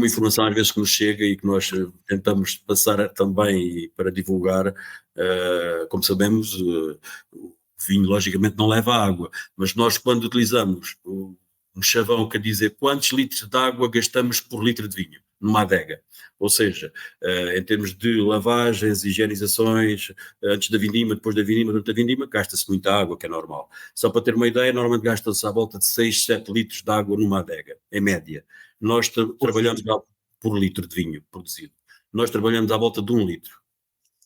informação às vezes que nos chega e que nós tentamos passar também para divulgar. Como sabemos, o vinho logicamente não leva água, mas nós quando utilizamos um chavão que dizer quantos litros de água gastamos por litro de vinho numa adega, ou seja, em termos de lavagens, higienizações, antes da vindima, depois da vindima, durante a vindima, gasta-se muita água, que é normal. Só para ter uma ideia, normalmente gasta-se à volta de 6, 7 litros de água numa adega, em média. Nós trabalhamos por litro de vinho produzido. Nós trabalhamos à volta de 1 litro.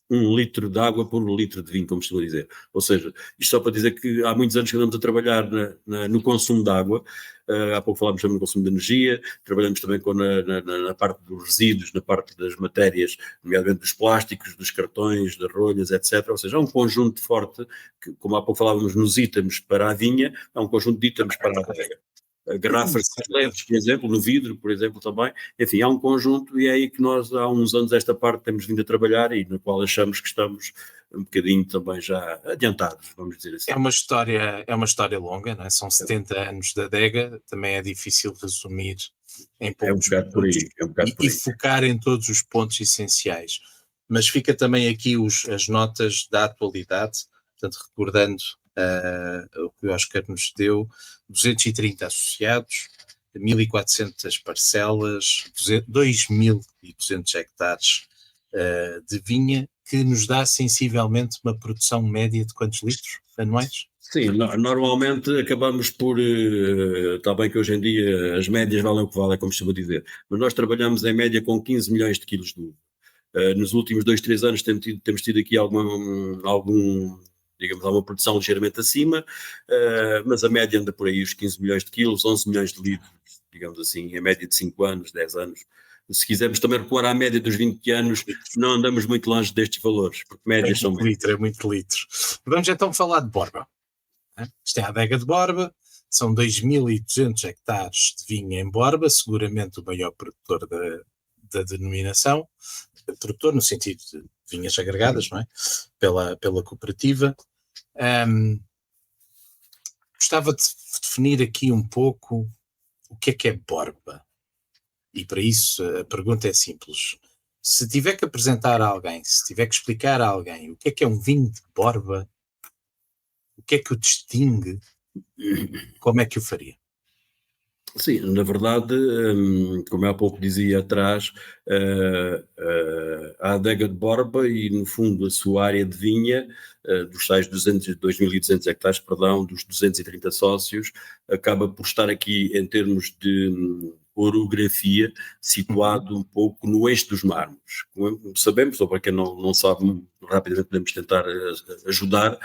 1 litro de água por 1 litro de vinho, como estou a dizer. Ou seja, isto só para dizer que há muitos anos que andamos a trabalhar no consumo de água. Há pouco falámos também no consumo de energia, trabalhamos também na parte dos resíduos, na parte das matérias, nomeadamente dos plásticos, dos cartões, das rolhas, etc. Ou seja, há um conjunto forte, que, como há pouco falávamos nos itens para a vinha, há um conjunto de itens para a adega. Garrafas leves, por exemplo, no vidro, por exemplo, também. Enfim, há um conjunto e é aí que nós, há uns anos, esta parte temos vindo a trabalhar e na qual achamos que estamos um bocadinho também já adiantados, vamos dizer assim. É uma história longa, não é? São 70 anos da adega, também é difícil resumir em É um poucos bocado por aí. minutos É um bocado por e aí. focar em todos os pontos essenciais. Mas fica também aqui as notas da atualidade, portanto, recordando o que o Oscar nos deu: 230 associados, 1.400 parcelas, 2.200 hectares de vinha, que nos dá sensivelmente uma produção média de quantos litros anuais? Sim, normalmente acabamos por. Está bem que hoje em dia as médias valem o que valem, como costuma dizer, mas nós trabalhamos em média com 15 milhões de quilos de uva. Nos últimos 2-3 anos temos tido aqui digamos, alguma produção ligeiramente acima, mas a média anda por aí, os 15 milhões de quilos, 11 milhões de litros, digamos assim, em média de 5 anos, 10 anos. Se quisermos também recuar à média dos 20 anos, não andamos muito longe destes valores, porque médias são médias. É muito litro. Vamos então falar de Borba. Isto é a adega de Borba, são 2.200 hectares de vinha em Borba, seguramente o maior produtor da denominação, produtor no sentido de vinhas agregadas, não é? Pela cooperativa. Gostava de definir aqui um pouco o que é Borba. E para isso a pergunta é simples. Se tiver que apresentar a alguém, se tiver que explicar a alguém o que é um vinho de Borba, o que é que o distingue, como é que o faria? Sim, na verdade, como eu há pouco dizia atrás, a adega de Borba e, no fundo, a sua área de vinha, dos tais 2.200 hectares, perdão, dos 230 sócios, acaba por estar aqui, em termos de orografia, situado um pouco no eixo dos mármores. Como sabemos, ou para quem não sabe, rapidamente podemos tentar ajudar,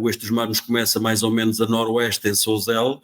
o eixo dos mármores começa mais ou menos a noroeste, em Sousel,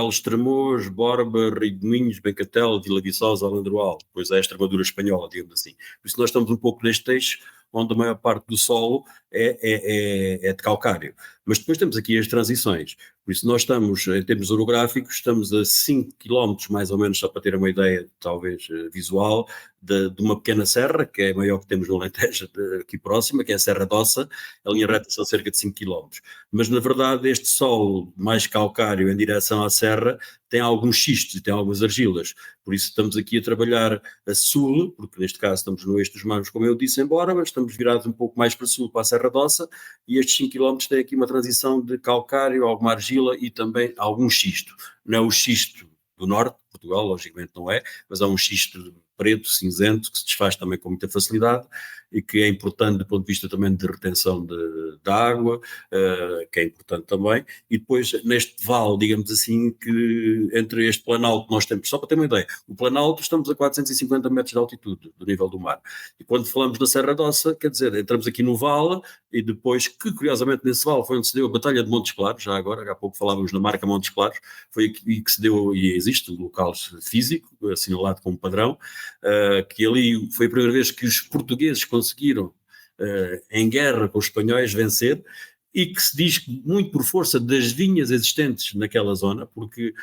Estremoz, Borba, Rio de Minhos, Bencatel, Vila Viçosa, Alandroal, depois é a Extremadura espanhola, digamos assim. Por isso nós estamos um pouco neste eixo, onde a maior parte do solo é de calcário. Mas depois temos aqui as transições. Por isso nós estamos, em termos orográficos, estamos a 5 km mais ou menos, só para ter uma ideia, talvez visual, de uma pequena serra, que é a maior que temos no Alentejo, aqui próxima, que é a Serra d'Ossa. A linha reta são cerca de 5 km. Mas na verdade este solo mais calcário em direção à serra tem alguns xistos e tem algumas argilas. Por isso estamos aqui a trabalhar a sul, porque neste caso estamos no eixo dos mármores, como eu disse, embora, mas estamos virados um pouco mais para sul, para a Serra d'Ossa, e estes 5 km têm aqui uma transição de calcário, alguma argila e também algum xisto. Não é o xisto do norte de Portugal, logicamente não é, mas há um xisto preto, cinzento, que se desfaz também com muita facilidade e que é importante do ponto de vista também de retenção de água, que é importante também. E depois neste vale, digamos assim, que entre este planalto que nós temos, só para ter uma ideia, o planalto estamos a 450 metros de altitude do nível do mar. E quando falamos da Serra d'Ossa, quer dizer, entramos aqui no vale e depois, que curiosamente nesse vale foi onde se deu a Batalha de Montes Claros, já agora, há pouco falávamos na marca Montes Claros, foi aqui que se deu, e existe um local físico, assinalado como padrão, que ali foi a primeira vez que os portugueses conseguiram, em guerra com os espanhóis, vencer, e que se diz muito por força das vinhas existentes naquela zona, porque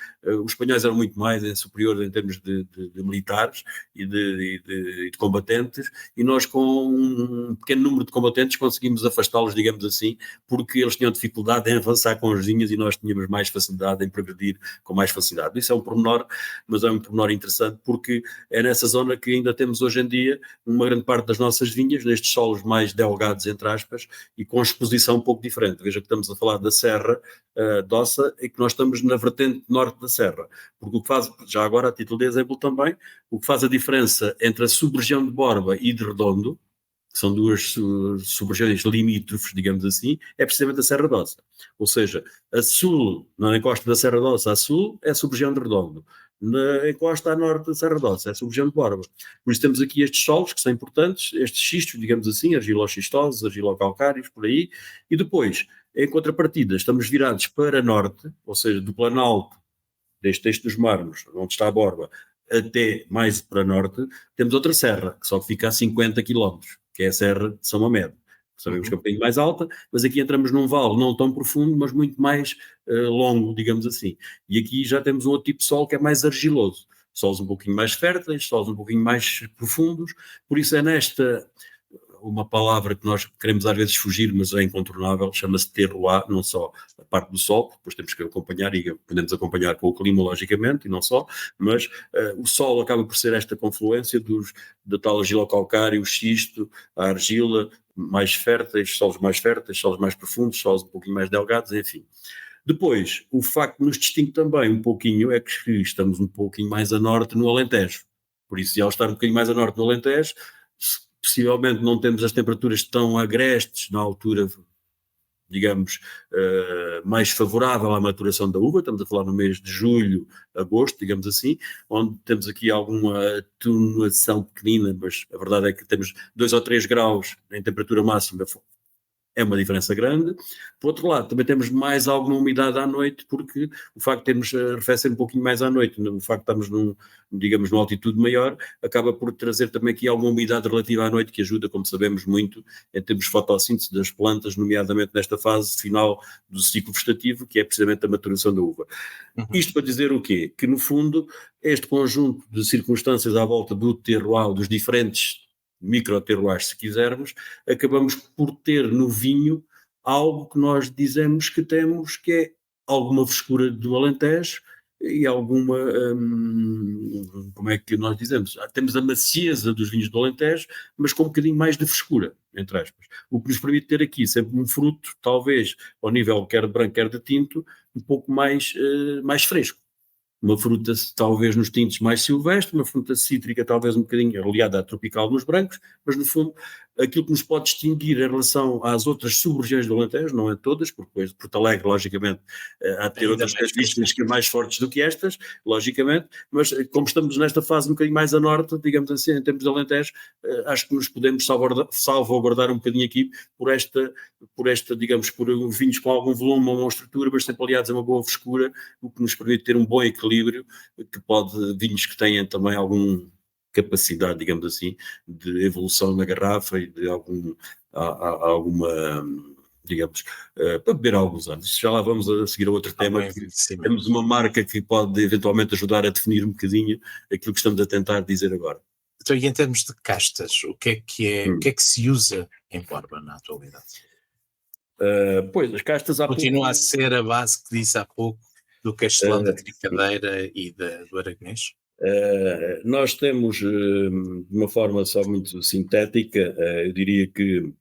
os espanhóis eram muito mais superiores em termos de militares e de combatentes, e nós com um pequeno número de combatentes conseguimos afastá-los, digamos assim, porque eles tinham dificuldade em avançar com as vinhas e nós tínhamos mais facilidade em progredir com mais facilidade. Isso é um pormenor, mas é um pormenor interessante, porque é nessa zona que ainda temos hoje em dia uma grande parte das nossas vinhas, nestes solos mais delgados, entre aspas, e com exposição um pouco diferente. Veja que estamos a falar da Serra d'Ossa e que nós estamos na vertente norte da Serra, porque o que faz, já agora a título de exemplo também, o que faz a diferença entre a sub-região de Borba e de Redondo, que são duas sub-regiões limítrofes, digamos assim, é precisamente a Serra d'Ossa. Ou seja, a sul, na encosta da Serra d'Ossa, a sul é a sub-região de Redondo. Na encosta a norte da Serra d'Ossa é a sub-região de Borba. Por isso temos aqui estes solos que são importantes, estes xistos, digamos assim, argiloxistosos, argilocalcários, por aí, e depois, em contrapartida, estamos virados para norte, ou seja, do Planalto, deste eixo dos mármores, onde está a Borba, até mais para norte, temos outra serra, que só fica a 50 km, que é a Serra de São Mamed. Sabemos que é um bocadinho mais alta, mas aqui entramos num vale não tão profundo, mas muito mais longo, digamos assim. E aqui já temos um outro tipo de solo que é mais argiloso. Solos um pouquinho mais férteis, solos um pouquinho mais profundos, por isso é nesta uma palavra que nós queremos às vezes fugir, mas é incontornável, chama-se terroir, não só a parte do sol, depois temos que acompanhar e podemos acompanhar com o clima, logicamente, e não só, mas o sol acaba por ser esta confluência da tal argila-calcário, o xisto, a argila, mais férteis, solos mais profundos, solos um pouquinho mais delgados, enfim. Depois, o facto que nos distingue também um pouquinho é que estamos um pouquinho mais a norte no Alentejo. Por isso, ao estar um bocadinho mais a norte no Alentejo, possivelmente não temos as temperaturas tão agrestes na altura, digamos, mais favorável à maturação da uva. Estamos a falar no mês de julho, agosto, digamos assim, onde temos aqui alguma atenuação pequenina, mas a verdade é que temos 2 ou 3 graus em temperatura máxima, é uma diferença grande. Por outro lado, também temos mais alguma umidade à noite, porque o facto de termos arrefecer um pouquinho mais à noite, o facto de estarmos digamos, numa altitude maior, acaba por trazer também aqui alguma umidade relativa à noite, que ajuda, como sabemos, muito em termos de fotossíntese das plantas, nomeadamente nesta fase final do ciclo vegetativo, que é precisamente a maturação da uva. Isto para dizer o quê? Que, no fundo, este conjunto de circunstâncias à volta do terroir, dos diferentes micro-terroirs, se quisermos, acabamos por ter no vinho algo que nós dizemos que temos, que é alguma frescura do Alentejo e alguma, como é que nós dizemos? Temos a macieza dos vinhos do Alentejo, mas com um bocadinho mais de frescura, entre aspas. O que nos permite ter aqui sempre um fruto, talvez, ao nível quer de branco, quer de tinto, um pouco mais fresco. Uma fruta talvez nos tintos mais silvestre, uma fruta cítrica talvez um bocadinho aliada à tropical nos brancos, mas no fundo aquilo que nos pode distinguir em relação às outras sub-regiões do Alentejo, não é todas, porque depois Porto Alegre, logicamente, há de ter outras características que mais fortes do que estas, logicamente, mas como estamos nesta fase um bocadinho mais a norte, digamos assim, em termos de Alentejo, acho que nos podemos salvaguardar um bocadinho aqui por esta, digamos, por vinhos com algum volume ou uma estrutura, mas sempre aliados a uma boa frescura, o que nos permite ter um bom equilíbrio, que pode, vinhos que tenham também alguma capacidade, digamos assim, de evolução na garrafa e de alguma, digamos, para beber há alguns anos. Já lá vamos a seguir a outro tema. Temos uma marca que pode eventualmente ajudar a definir um bocadinho aquilo que estamos a tentar dizer agora. Então, e em termos de castas, o que é que se usa em Borba na atualidade? Pois, as castas continua a ser a base que disse há pouco do Castelão, da Tricadeira e do Aragonês? Nós temos, de uma forma só muito sintética, eu diria que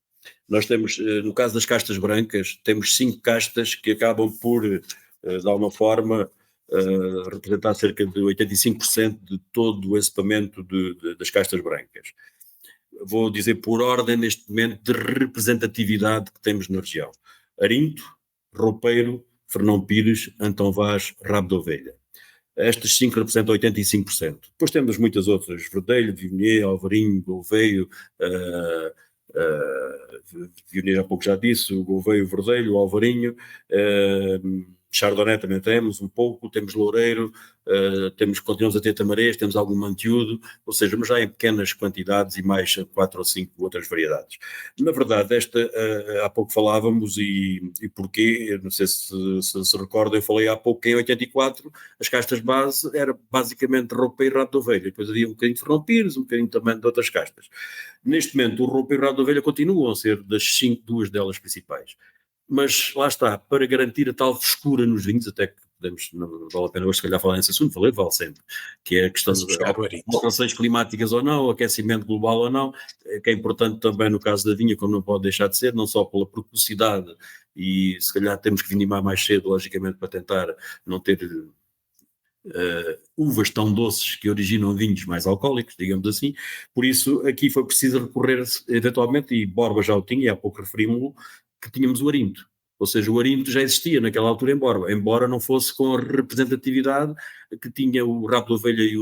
nós temos, no caso das castas brancas, temos 5 castas que acabam por, de alguma forma, representar cerca de 85% de todo o encepamento das castas brancas. Vou dizer por ordem neste momento de representatividade que temos na região: Arinto, Roupeiro, Fernão Pires, Antão Vaz, Rabo de Ovelha. Estas 5 representam 85%. Depois temos muitas outras: Verdelho, Viognier, Alvarinho, Gouveio, Viognier há pouco já disse, o Gouveio, o Verdelho, o Alvarinho, Chardonnay também temos um pouco, temos Loureiro, continuamos a ter Tamarés, temos algum Mantiúdo, ou seja, mas já em pequenas quantidades e mais 4 ou 5 outras variedades. Na verdade, há pouco falávamos e porquê, não sei se recordam, eu falei há pouco que em 84 as castas base era basicamente Roupeiro e Rabo de Ovelha, depois havia um bocadinho de Fernão Pires, um bocadinho também de outras castas. Neste momento o Roupeiro e o Rabo de Ovelha continuam a ser das 5, 2 delas principais. Mas lá está, para garantir a tal frescura nos vinhos, até que podemos, não vale a pena hoje se calhar falar nesse assunto, vale sempre, que é a questão de alterações climáticas ou não, aquecimento global ou não, que é importante também no caso da vinha, como não pode deixar de ser, não só pela precocidade, e se calhar temos que vindimar mais cedo, logicamente, para tentar não ter uvas tão doces que originam vinhos mais alcoólicos, digamos assim. Por isso aqui foi preciso recorrer eventualmente, e Borba já o tinha, e há pouco referimos-lo, que tínhamos o Arinto. Ou seja, o Arinto já existia naquela altura em Borba, embora não fosse com a representatividade que tinha o Rabo de Ovelha e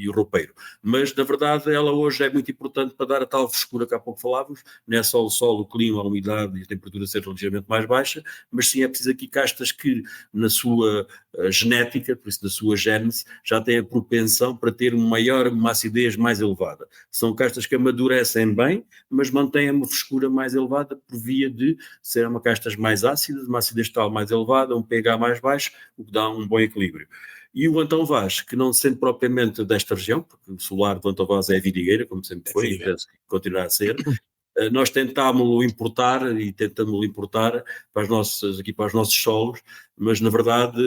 o Roupeiro. Mas, na verdade, ela hoje é muito importante para dar a tal frescura que há pouco falávamos, não é só o sol, o clima, a umidade e a temperatura ser ligeiramente mais baixa, mas sim é preciso aqui castas que, na sua genética, por isso na sua gênese, já têm a propensão para ter uma acidez mais elevada. São castas que amadurecem bem, mas mantêm uma frescura mais elevada por via de ser uma castas mais ácidas, uma acidez tal mais elevada, um pH mais baixo, o que dá um bom equilíbrio. E o Antão Vaz, que não sendo propriamente desta região, porque o solar do Antão Vaz é a vidigueira, como sempre foi, e continuará a ser, Nós tentámos-lo importar e tentamos-lo importar para os nossos solos, mas na verdade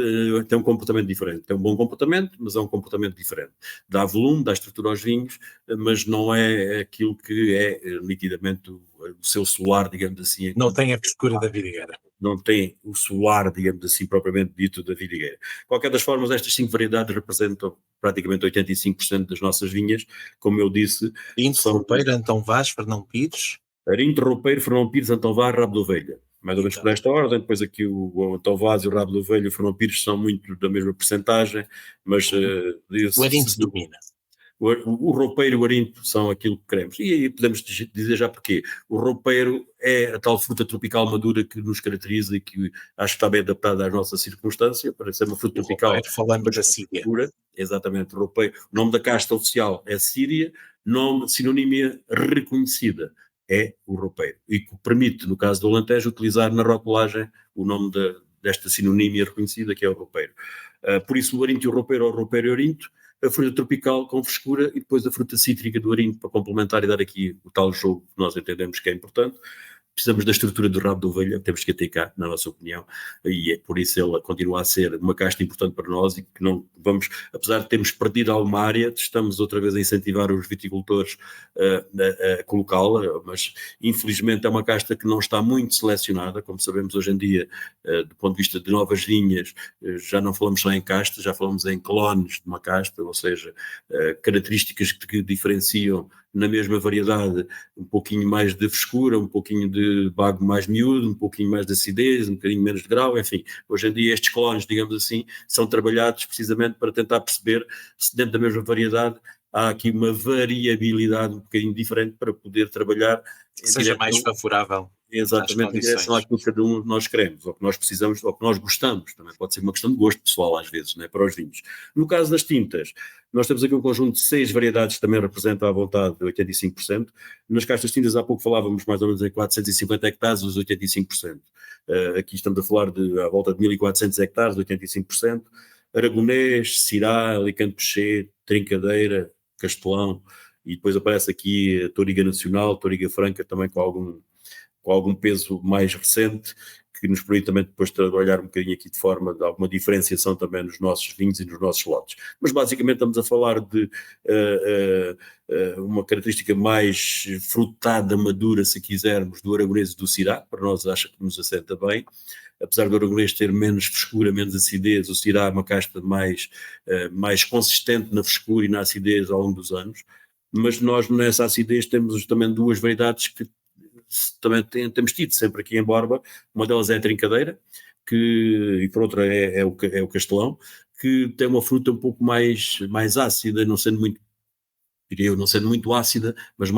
tem um comportamento diferente. Tem um bom comportamento, mas é um comportamento diferente. Dá volume, dá estrutura aos vinhos, mas não é aquilo que é nitidamente o seu solar, digamos assim. Não tem a frescura da vidigueira. Não tem o solar, digamos assim, propriamente dito da vidigueira. Qualquer das formas, estas 5 variedades representam praticamente 85% das nossas vinhas, como eu disse. Arinto, Roupeiro, Antão Vaz, Fernão Pires. Arinto, Roupeiro, Fernão Pires, Antão Vaz, Rabo de Ovelha. Mais ou menos por esta ordem. Depois aqui o Antão Vaz e o Rabo de Ovelha e o Fernão Pires são muito da mesma percentagem, mas... o Arinto domina. O roupeiro e o arinto são aquilo que queremos. E aí podemos dizer já porquê. O roupeiro é a tal fruta tropical madura que nos caracteriza e que acho que está bem adaptada à nossa circunstância, para ser uma fruta tropical. Falamos da Síria. Exatamente, o roupeiro. O nome da casta oficial é Síria, nome sinonímia reconhecida é o roupeiro. E que permite, no caso do Alentejo, utilizar na rotulagem o nome desta sinonímia reconhecida, que é o roupeiro. Por isso o arinto e o roupeiro, ou o roupeiro e o arinto, a fruta tropical com frescura e depois a fruta cítrica do arinto para complementar e dar aqui o tal jogo que nós entendemos que é importante. Precisamos da estrutura do rabo de ovelha, temos que ter cá, na nossa opinião, e é por isso ela continua a ser uma casta importante para nós e que não vamos, apesar de termos perdido alguma área, estamos outra vez a incentivar os viticultores a colocá-la, mas infelizmente é uma casta que não está muito selecionada, como sabemos hoje em dia, do ponto de vista de novas vinhas, já não falamos só em casta, já falamos em clones de uma casta, ou seja, características que diferenciam na mesma variedade um pouquinho mais de frescura, um pouquinho de bago mais miúdo, um pouquinho mais de acidez, um bocadinho menos de grau, enfim. Hoje em dia estes clones, digamos assim, são trabalhados precisamente para tentar perceber se dentro da mesma variedade há aqui uma variabilidade um bocadinho diferente para poder trabalhar. Que seja mais favorável. Exatamente, em direção àquilo que cada um de nós queremos, ou que nós precisamos, ou que nós gostamos. Também pode ser uma questão de gosto pessoal, às vezes, né, para os vinhos. No caso das tintas, nós temos aqui um conjunto de 6 variedades que também representam à vontade de 85%. Nas castas tintas, há pouco falávamos mais ou menos em 450 hectares, os 85%. Aqui estamos a falar de à volta de 1.400 hectares, 85%. Aragonês, Syrah, Alicante Pechê, Trincadeira, Castelão, e depois aparece aqui a Touriga Nacional, Touriga Franca, também com algum peso mais recente, que nos permite também depois trabalhar um bocadinho aqui de forma de alguma diferenciação também nos nossos vinhos e nos nossos lotes. Mas basicamente estamos a falar de uma característica mais frutada, madura, se quisermos, do aragonês e do Syrah, para nós acha que nos assenta bem. Apesar do aragonês ter menos frescura, menos acidez, o Syrah é uma casta mais consistente na frescura e na acidez ao longo dos anos. Mas nós nessa acidez temos também 2 variedades que também temos tido sempre aqui em Borba. Uma delas é a Trincadeira, e por outra é o Castelão, que tem uma fruta um pouco mais ácida, não sendo muito ácida, mas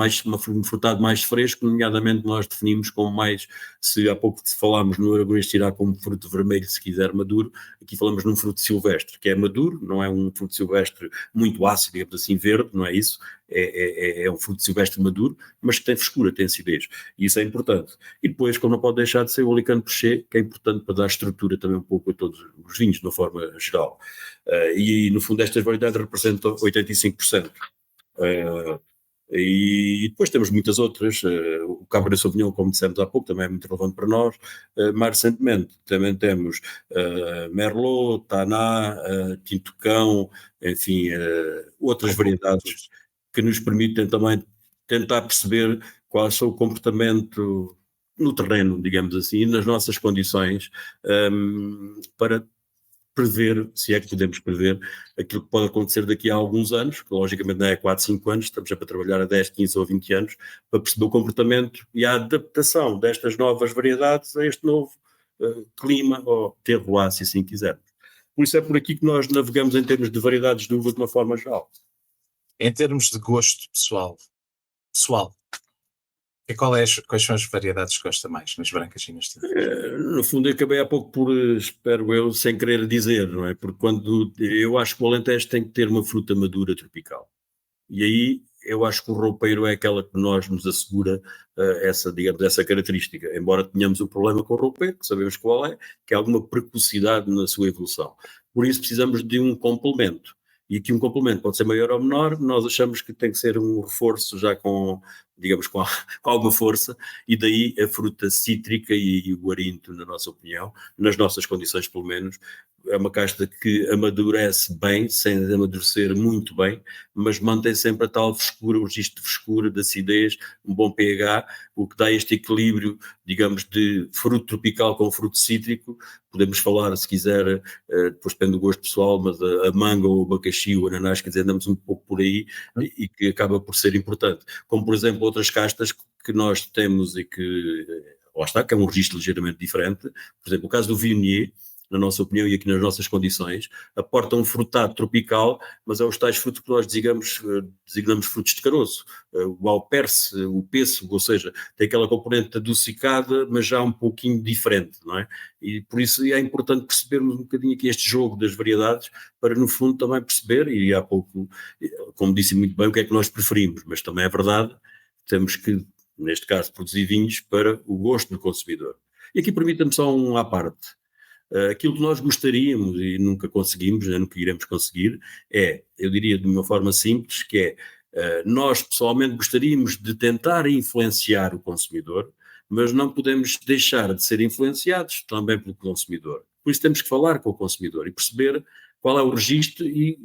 um frutado mais fresco, nomeadamente nós definimos como mais, se há pouco falámos no aragonês Syrah como fruto vermelho, se quiser maduro, aqui falamos num fruto silvestre, que é maduro, não é um fruto silvestre muito ácido, digamos assim, verde, não é isso, é um fruto silvestre maduro, mas que tem frescura, tem acidez, e isso é importante. E depois, como não pode deixar de ser o Alicante Pechê, que é importante para dar estrutura também um pouco a todos os vinhos, de uma forma geral. E no fundo estas variedades representam 85%. E depois temos muitas outras, o Cabernet Sauvignon, como dissemos há pouco, também é muito relevante para nós. Mais recentemente também temos Merlot, Taná, Tinto Cão, enfim, outras variedades que nos permitem também tentar perceber qual é o comportamento no terreno, digamos assim, nas nossas condições, para prever, se é que podemos prever, aquilo que pode acontecer daqui a alguns anos, que logicamente não é 4, 5 anos, estamos já para trabalhar a 10, 15 ou 20 anos, para perceber o comportamento e a adaptação destas novas variedades a este novo clima, ou terroir, se assim quisermos. Por isso é por aqui que nós navegamos em termos de variedades de uva de uma forma geral. Em termos de gosto pessoal, quais são as variedades que gosta mais, nas brancas e nas tintas? No fundo, eu acabei há pouco por, espero eu, sem querer dizer, não é? Porque eu acho que o Alentejo tem que ter uma fruta madura tropical. E aí eu acho que o roupeiro é aquela que nos assegura essa característica. Embora tenhamos um problema com o roupeiro, que sabemos qual é, que é alguma precocidade na sua evolução. Por isso precisamos de um complemento. e que um complemento pode ser maior ou menor, nós achamos que tem que ser um reforço já com, digamos, com alguma força, e daí a fruta cítrica e o arinto, na nossa opinião, nas nossas condições pelo menos, é uma casta que amadurece bem, sem amadurecer muito bem, mas mantém sempre a tal frescura, o registro de frescura, de acidez, um bom pH, o que dá este equilíbrio, digamos, de fruto tropical com fruto cítrico. Podemos falar, se quiser, depois depende do gosto pessoal, mas a manga ou o abacaxi, o ananás, quer dizer, andamos um pouco por aí e que acaba por ser importante. Como, por exemplo, outras castas que nós temos e que, lá está, que é um registro ligeiramente diferente. Por exemplo, o caso do Viognier, na nossa opinião e aqui nas nossas condições, aporta um frutado tropical, mas é os tais frutos que nós designamos frutos de caroço. O alperce, o pêssego, ou seja, tem aquela componente adocicada, mas já um pouquinho diferente, não é? E por isso é importante percebermos um bocadinho aqui este jogo das variedades, para no fundo também perceber, e há pouco, como disse muito bem, o que é que nós preferimos, mas também é verdade, temos que, neste caso, produzir vinhos para o gosto do consumidor. E aqui permita-me só um à parte. Aquilo que nós gostaríamos e nunca conseguimos, nunca iremos conseguir, eu diria de uma forma simples, que nós pessoalmente gostaríamos de tentar influenciar o consumidor, mas não podemos deixar de ser influenciados também pelo consumidor. Por isso temos que falar com o consumidor e perceber qual é o registro e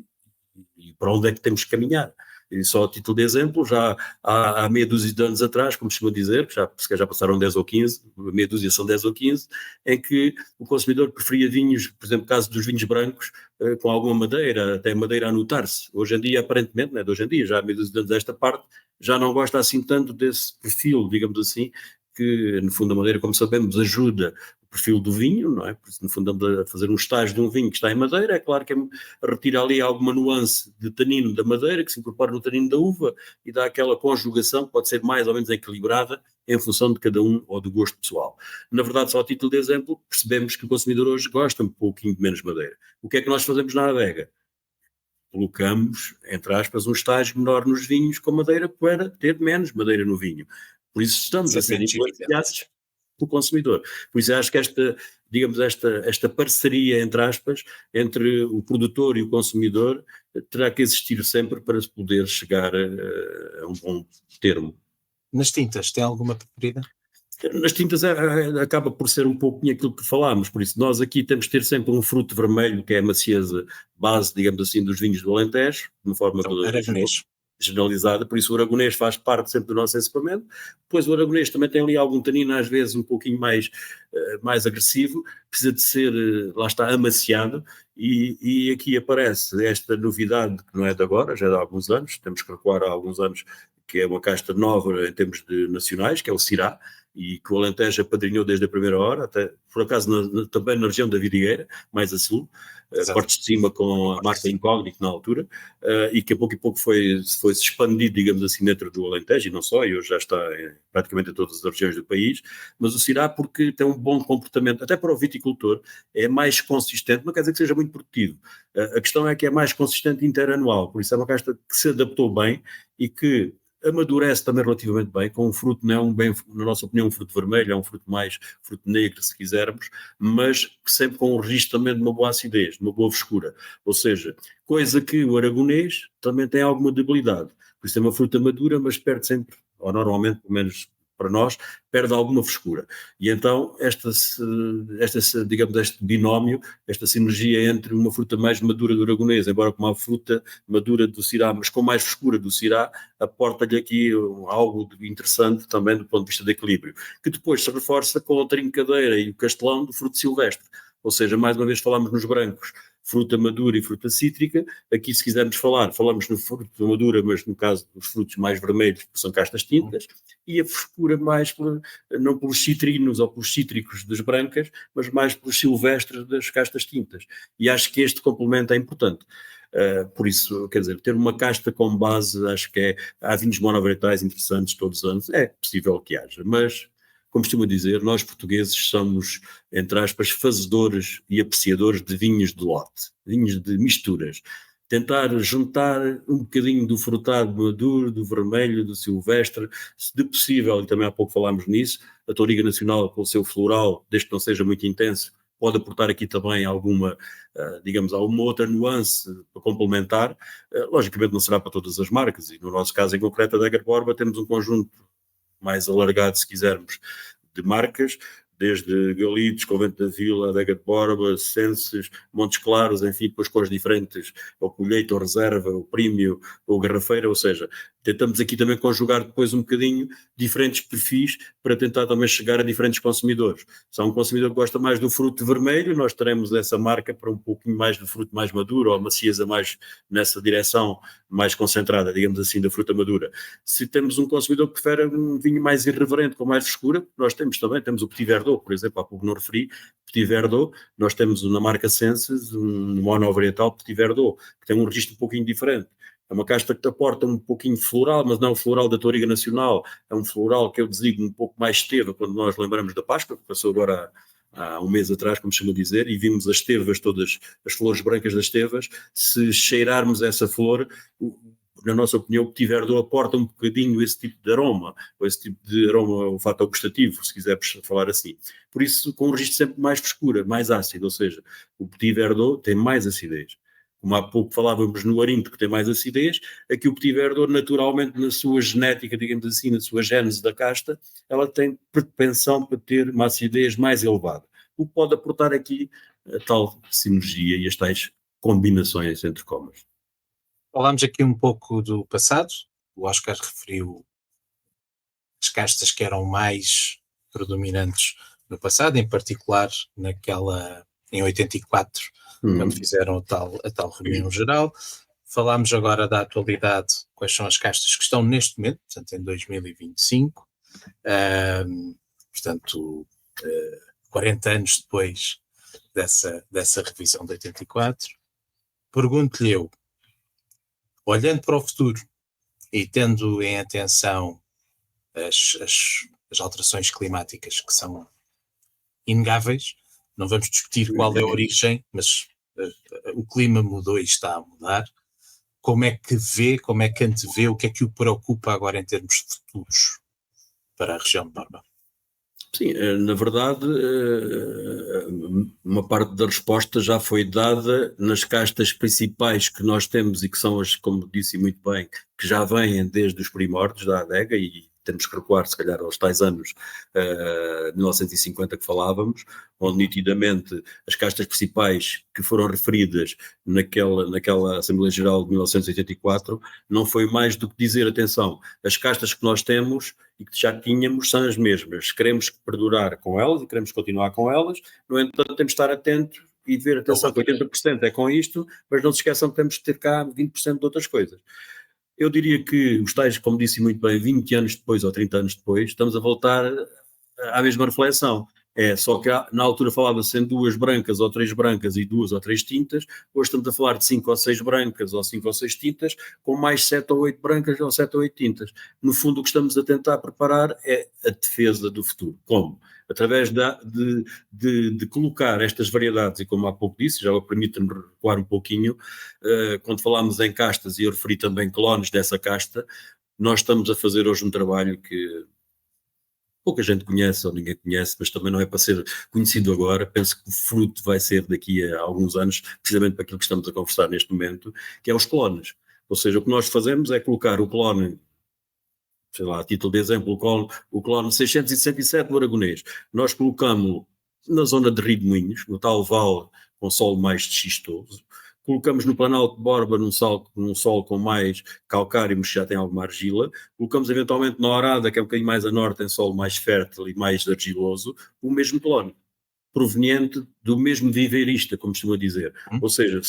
para onde é que temos que caminhar. E só a título de exemplo, já há meia dúzia de anos atrás, como costuma dizer, já passaram 10 ou 15, meia dúzia são 10 ou 15, em que o consumidor preferia vinhos, por exemplo, no caso dos vinhos brancos, com alguma madeira, até madeira a notar-se. Hoje em dia, aparentemente, de hoje em dia, já há meia dúzia de anos desta parte, já não gosta assim tanto desse perfil, digamos assim, que no fundo a madeira, como sabemos, ajuda o perfil do vinho, não é? Porque no fundo estamos a fazer um estágio de um vinho que está em madeira, é claro que retira ali alguma nuance de tanino da madeira, que se incorpora no tanino da uva e dá aquela conjugação que pode ser mais ou menos equilibrada em função de cada um ou do gosto pessoal. Na verdade, só a título de exemplo, percebemos que o consumidor hoje gosta um pouquinho de menos madeira. O que é que nós fazemos na adega? Colocamos, entre aspas, um estágio menor nos vinhos com madeira para ter menos madeira no vinho. Por isso estamos a ser influenciados pelo consumidor. Por isso acho que esta parceria, entre aspas, entre o produtor e o consumidor terá que existir sempre para se poder chegar a um bom termo. Nas tintas, tem alguma preferida? Nas tintas acaba por ser um pouquinho aquilo que falámos, por isso nós aqui temos de ter sempre um fruto vermelho, que é a macieza base, digamos assim, dos vinhos do Alentejo, de uma forma aragonês generalizada, por isso o aragonês faz parte sempre do nosso encepamento. Depois o aragonês também tem ali algum tanino, às vezes um pouquinho mais agressivo, precisa de ser, lá está, amaciado, e aqui aparece esta novidade que não é de agora, já é de há alguns anos, temos que recuar há alguns anos, que é uma casta nova em termos de nacionais, que é o Syrah, e que o Alentejo apadrinhou desde a primeira hora, até por acaso também na região da Vidigueira, mais a sul, Cortes de Cima com a marca Incógnito na altura, e que a pouco e pouco foi-se expandido, digamos assim, dentro do Alentejo, e não só, e hoje já está praticamente em todas as regiões do país, mas o Syrah porque tem um bom comportamento, até para o viticultor, é mais consistente, não quer dizer que seja muito produtivo, a questão é que é mais consistente interanual, por isso é uma casta que se adaptou bem e que amadurece também relativamente bem, com um fruto, não é na nossa opinião, um fruto vermelho, é um fruto mais fruto negro, se quisermos, mas sempre com um registro também de uma boa acidez, de uma boa frescura. Ou seja, coisa que o aragonês também tem alguma debilidade. Por isso é uma fruta madura, mas perde sempre, ou normalmente, pelo menos para nós, perde alguma frescura. E então, digamos, este binómio, esta sinergia entre uma fruta mais madura do aragonês, embora com uma fruta madura do Syrah, mas com mais frescura do Syrah, aporta-lhe aqui algo interessante também do ponto de vista de equilíbrio, que depois se reforça com a trincadeira e o castelão do fruto silvestre. Ou seja, mais uma vez falamos nos brancos, fruta madura e fruta cítrica. Aqui, se quisermos falamos no fruto madura, mas no caso dos frutos mais vermelhos, que são castas tintas, e a frescura mais, não pelos citrinos ou pelos cítricos das brancas, mas mais pelos silvestres das castas tintas. E acho que este complemento é importante. Por isso, quer dizer, ter uma casta com base, acho que há vinhos monovarietais interessantes todos os anos, é possível que haja, mas como costumo dizer, nós portugueses somos, entre aspas, fazedores e apreciadores de vinhos de lote, vinhos de misturas. Tentar juntar um bocadinho do frutado maduro, do vermelho, do silvestre, se de possível, e também há pouco falámos nisso, a Touriga Nacional com o seu floral, desde que não seja muito intenso, pode aportar aqui também alguma, digamos, alguma outra nuance para complementar. Logicamente não será para todas as marcas, e no nosso caso em concreto, a Adega Borba, temos um conjunto mais alargado, se quisermos, de marcas, desde Galitos, Convento da Vila, Adega de Borba, Senses, Montes Claros, enfim, depois com as diferentes, o Colheita, o Reserva, o Prímio, o Garrafeira, ou seja, tentamos aqui também conjugar depois um bocadinho diferentes perfis para tentar também chegar a diferentes consumidores. Se há um consumidor que gosta mais do fruto vermelho, nós teremos essa marca para um pouquinho mais do fruto mais maduro, ou a macieza mais nessa direção, mais concentrada, digamos assim, da fruta madura. Se temos um consumidor que prefere um vinho mais irreverente, com mais frescura, nós temos o Petit Verdot, por exemplo, há pouco não referi, Petit Verdot, nós temos na marca Senses um monovarietal Petit Verdot, que tem um registro um pouquinho diferente. É uma casta que te aporta um pouquinho floral, mas não o floral da Touriga Nacional, é um floral que eu designo um pouco mais esteva, quando nós lembramos da Páscoa, que passou agora há um mês atrás, como chama dizer, e vimos as estevas todas, as flores brancas das estevas. Se cheirarmos essa flor, na nossa opinião, o Petit Verdot aporta um bocadinho esse tipo de aroma, ou esse tipo de aroma, o fator gustativo, se quisermos falar assim. Por isso, com um registro sempre mais frescura, mais ácido, ou seja, o Petit Verdot tem mais acidez. Como há pouco falávamos no Arinto, que tem mais acidez, aqui o Petit Verdot, naturalmente, na sua genética, digamos assim, na sua gênese da casta, ela tem propensão para ter uma acidez mais elevada. O que pode aportar aqui a tal sinergia e as tais combinações entre comas. Falámos aqui um pouco do passado, o Oscar referiu as castas que eram mais predominantes no passado, em particular em 84, quando fizeram a tal reunião geral. Falámos agora da atualidade, quais são as castas que estão neste momento, portanto em 2025, portanto 40 anos depois dessa revisão de 84. Pergunto-lhe eu, olhando para o futuro e tendo em atenção as alterações climáticas que são inegáveis, não vamos discutir qual é a origem, mas o clima mudou e está a mudar. Como é que antevê, o que é que o preocupa agora em termos futuros para a região de Borba? Sim, na verdade, uma parte da resposta já foi dada nas castas principais que nós temos e que são as, como disse muito bem, que já vêm desde os primórdios da adega, e temos que recuar, se calhar, aos tais anos 1950 que falávamos, onde nitidamente as castas principais que foram referidas naquela Assembleia Geral de 1984 não foi mais do que dizer, atenção, as castas que nós temos e que já tínhamos são as mesmas, queremos perdurar com elas e queremos continuar com elas, no entanto temos de estar atentos e ver, atenção, que 80% é com isto, mas não se esqueçam que temos de ter cá 20% de outras coisas. Eu diria que os tais, como disse muito bem, 20 anos depois ou 30 anos depois, estamos a voltar à mesma reflexão. Só que na altura falava-se em 2 brancas ou 3 brancas e 2 ou 3 tintas, hoje estamos a falar de 5 ou 6 brancas ou 5 ou 6 tintas, com mais 7 ou 8 brancas ou 7 ou 8 tintas. No fundo, o que estamos a tentar preparar é a defesa do futuro. Como? Através de colocar estas variedades, e como há pouco disse, já permite-me recuar um pouquinho, quando falámos em castas, e eu referi também clones dessa casta, nós estamos a fazer hoje um trabalho que pouca gente conhece ou ninguém conhece, mas também não é para ser conhecido agora. Penso que o fruto vai ser daqui a alguns anos, precisamente para aquilo que estamos a conversar neste momento, que é os clones. Ou seja, o que nós fazemos é colocar o clone, sei lá, a título de exemplo, o clone 667 do Aragonês. Nós colocamos na zona de Rio de Moinhos, no tal vale com solo mais xistoso. Colocamos no Planalto de Borba num solo com mais calcário, mas já tem alguma argila. Colocamos eventualmente na Orada, que é um bocadinho mais a norte, em solo mais fértil e mais argiloso, o mesmo clone, proveniente do mesmo viveirista, como costuma dizer. Ou seja,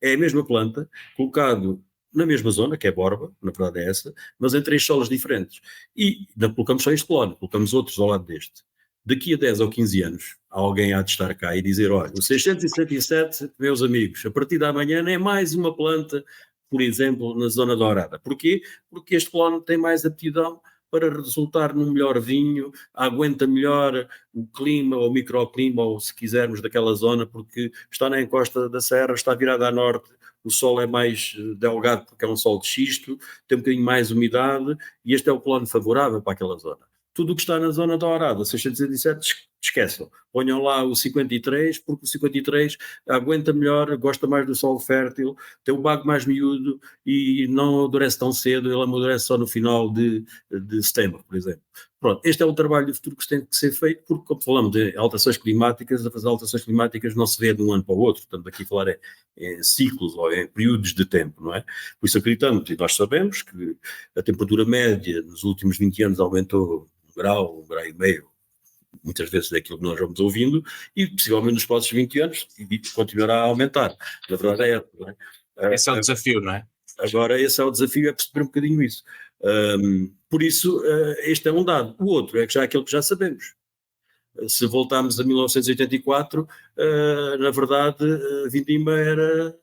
é a mesma planta, colocado na mesma zona, que é Borba, na verdade é essa, mas em 3 solos diferentes. E não colocamos só este clone, colocamos outros ao lado deste. Daqui a 10 ou 15 anos, alguém há de estar cá e dizer, olha, o 677, meus amigos, a partir da manhã é mais uma planta, por exemplo, na zona da Orada. Porquê? Porque este clone tem mais aptidão para resultar num melhor vinho, aguenta melhor o clima ou o microclima, ou se quisermos, daquela zona, porque está na encosta da serra, está virada a norte, o solo é mais delgado porque é um solo de xisto, tem um bocadinho mais umidade, e este é o clone favorável para aquela zona. tudo o que está na zona da Orada, 607, esqueçam. Ponham lá o 53, porque o 53 aguenta melhor, gosta mais do solo fértil, tem o bago mais miúdo e não amadurece tão cedo, ele amadurece só no final de setembro, por exemplo. Pronto, este é o trabalho do futuro que tem que ser feito, porque, como falamos de alterações climáticas, as alterações climáticas não se vê de um ano para o outro, portanto, aqui falar em ciclos ou em períodos de tempo, não é? Por isso acreditamos, e nós sabemos, que a temperatura média nos últimos 20 anos aumentou 1 grau e meio, muitas vezes daquilo que nós vamos ouvindo, e possivelmente nos próximos 20 anos continuará a aumentar. Na verdade é, não é? Esse é o desafio, não é? Agora, esse é o desafio, é perceber um bocadinho isso. Por isso, este é um dado. O outro é que já é aquilo que já sabemos. Se voltarmos a 1984, na verdade, a vindima era,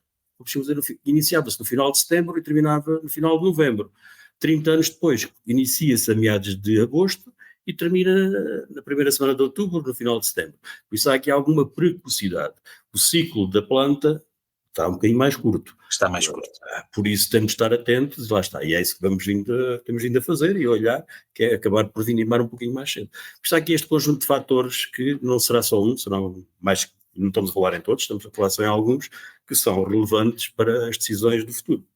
iniciava-se no final de setembro e terminava no final de novembro. 30 anos depois, inicia-se a meados de agosto e termina na primeira semana de outubro, no final de setembro. Por isso há aqui alguma precocidade. O ciclo da planta está um bocadinho mais curto. Está mais curto. Por isso temos de estar atentos, lá está, e é isso que temos vindo a fazer e a olhar, que é acabar por vindimar um pouquinho mais cedo. Está aqui este conjunto de fatores que não será só um, serão mais, não estamos a falar em todos, estamos a falar só em alguns, que são relevantes para as decisões do futuro.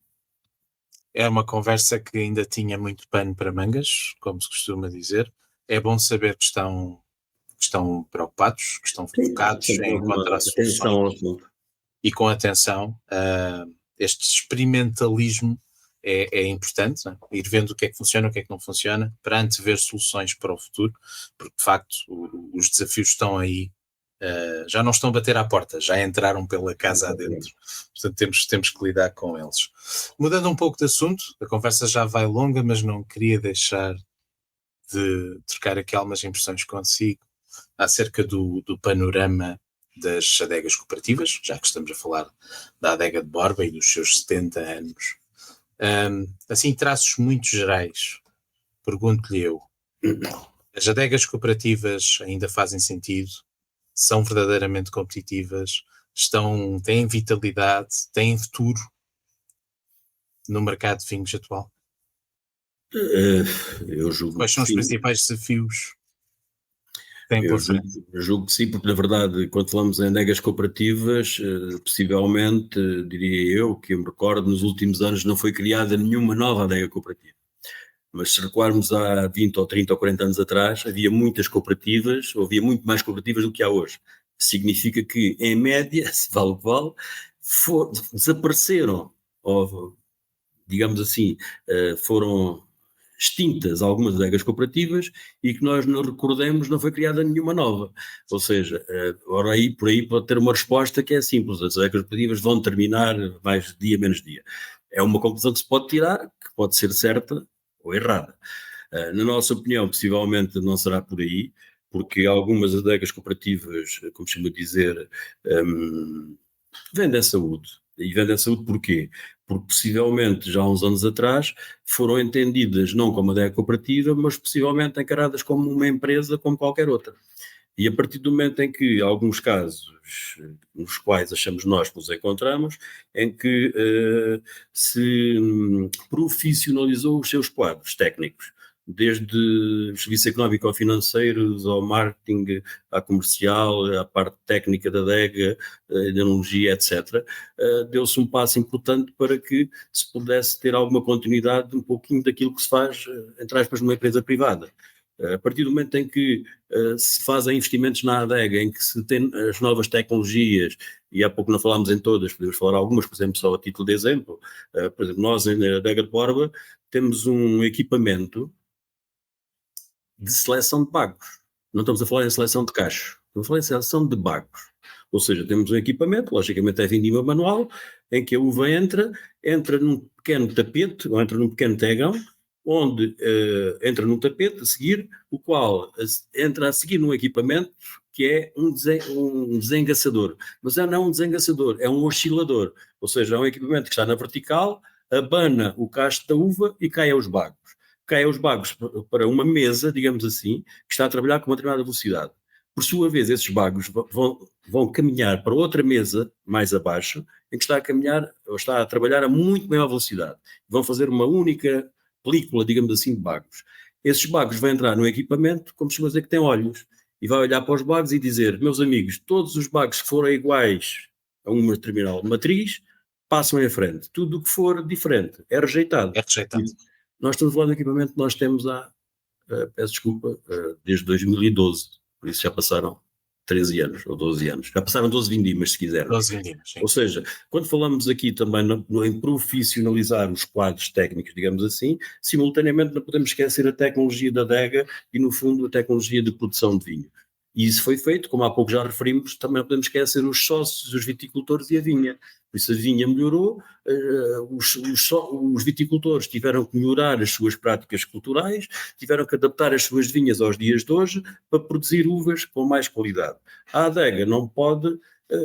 É uma conversa que ainda tinha muito pano para mangas, como se costuma dizer. É bom saber que estão preocupados, que estão focados em encontrar soluções e com atenção. Este experimentalismo é importante, não é? Ir vendo o que é que funciona, o que é que não funciona, para antever soluções para o futuro, porque de facto os desafios estão aí, já não estão a bater à porta, já entraram pela casa adentro, portanto temos que lidar com eles. Mudando um pouco de assunto, a conversa já vai longa, mas não queria deixar de trocar aqui algumas impressões consigo acerca do panorama das adegas cooperativas, já que estamos a falar da adega de Borba e dos seus 70 anos. Assim, traços muito gerais, pergunto-lhe eu, as adegas cooperativas ainda fazem sentido? São verdadeiramente competitivas? Têm vitalidade? Têm futuro no mercado de vinhos atual? Eu julgo. Quais são os principais desafios? Eu julgo que sim, porque na verdade, quando falamos em adegas cooperativas, possivelmente, diria eu, que eu me recordo, nos últimos anos não foi criada nenhuma nova adega cooperativa. Mas se recuarmos há 20 ou 30 ou 40 anos atrás, havia muitas cooperativas, ou havia muito mais cooperativas do que há hoje. Significa que, em média, se vale o que vale, desapareceram, ou, digamos assim, foram extintas algumas adegas cooperativas e que nós não recordemos, não foi criada nenhuma nova. Ou seja, por aí pode ter uma resposta que é simples: as adegas cooperativas vão terminar mais dia menos dia. É uma conclusão que se pode tirar, que pode ser certa ou errada. Na nossa opinião, possivelmente não será por aí, porque algumas adegas cooperativas, como chamo de dizer, vendem saúde. E vendem saúde porquê? Porque possivelmente já há uns anos atrás foram entendidas não como adega cooperativa, mas possivelmente encaradas como uma empresa como qualquer outra. E a partir do momento em que, alguns casos, nos quais achamos nós que nos encontramos, em que se profissionalizou os seus quadros técnicos, desde serviços económico-financeiros ao marketing, à comercial, à parte técnica da adega, da enologia, etc., deu-se um passo importante para que se pudesse ter alguma continuidade um pouquinho daquilo que se faz, entre aspas, numa empresa privada. A partir do momento em que se fazem investimentos na adega, em que se tem as novas tecnologias, e há pouco não falámos em todas, podemos falar algumas, por exemplo, só a título de exemplo. Por exemplo, nós na adega de Borba temos um equipamento de seleção de bagos. Não estamos a falar em seleção de cachos, estamos a falar em seleção de bagos. Ou seja, temos um equipamento, logicamente é vindima manual, em que a uva entra num pequeno tapete, ou entra num pequeno tegão, onde entra num tapete a seguir, o qual entra a seguir num equipamento que é um desengaçador. Mas não é um desengaçador, é um oscilador. Ou seja, é um equipamento que está na vertical, abana o cacho da uva e cai aos bagos. Cai aos bagos para uma mesa, digamos assim, que está a trabalhar com uma determinada velocidade. Por sua vez, esses bagos vão caminhar para outra mesa mais abaixo, em que está a caminhar, ou está a trabalhar a muito maior velocidade. Vão fazer uma única película, digamos assim, de bagos. Esses bagos vão entrar no equipamento, como se dizer que tem olhos, e vai olhar para os bagos e dizer, meus amigos, todos os bagos que forem iguais a uma determinada matriz, passam em frente. Tudo o que for diferente é rejeitado. É rejeitado. Nós estamos a falar do equipamento que nós temos peço desculpa, desde 2012, por isso já passaram 13 anos ou 12 anos. Já passaram 12 vindimas, se quiser. 12 vindimas, sim. Ou seja, quando falamos aqui também em profissionalizar os quadros técnicos, digamos assim, simultaneamente não podemos esquecer a tecnologia da adega e, no fundo, a tecnologia de produção de vinho. E isso foi feito, como há pouco já referimos, também não podemos esquecer os sócios, os viticultores e a vinha. Por isso a vinha melhorou, os viticultores tiveram que melhorar as suas práticas culturais, tiveram que adaptar as suas vinhas aos dias de hoje para produzir uvas com mais qualidade. A adega não pode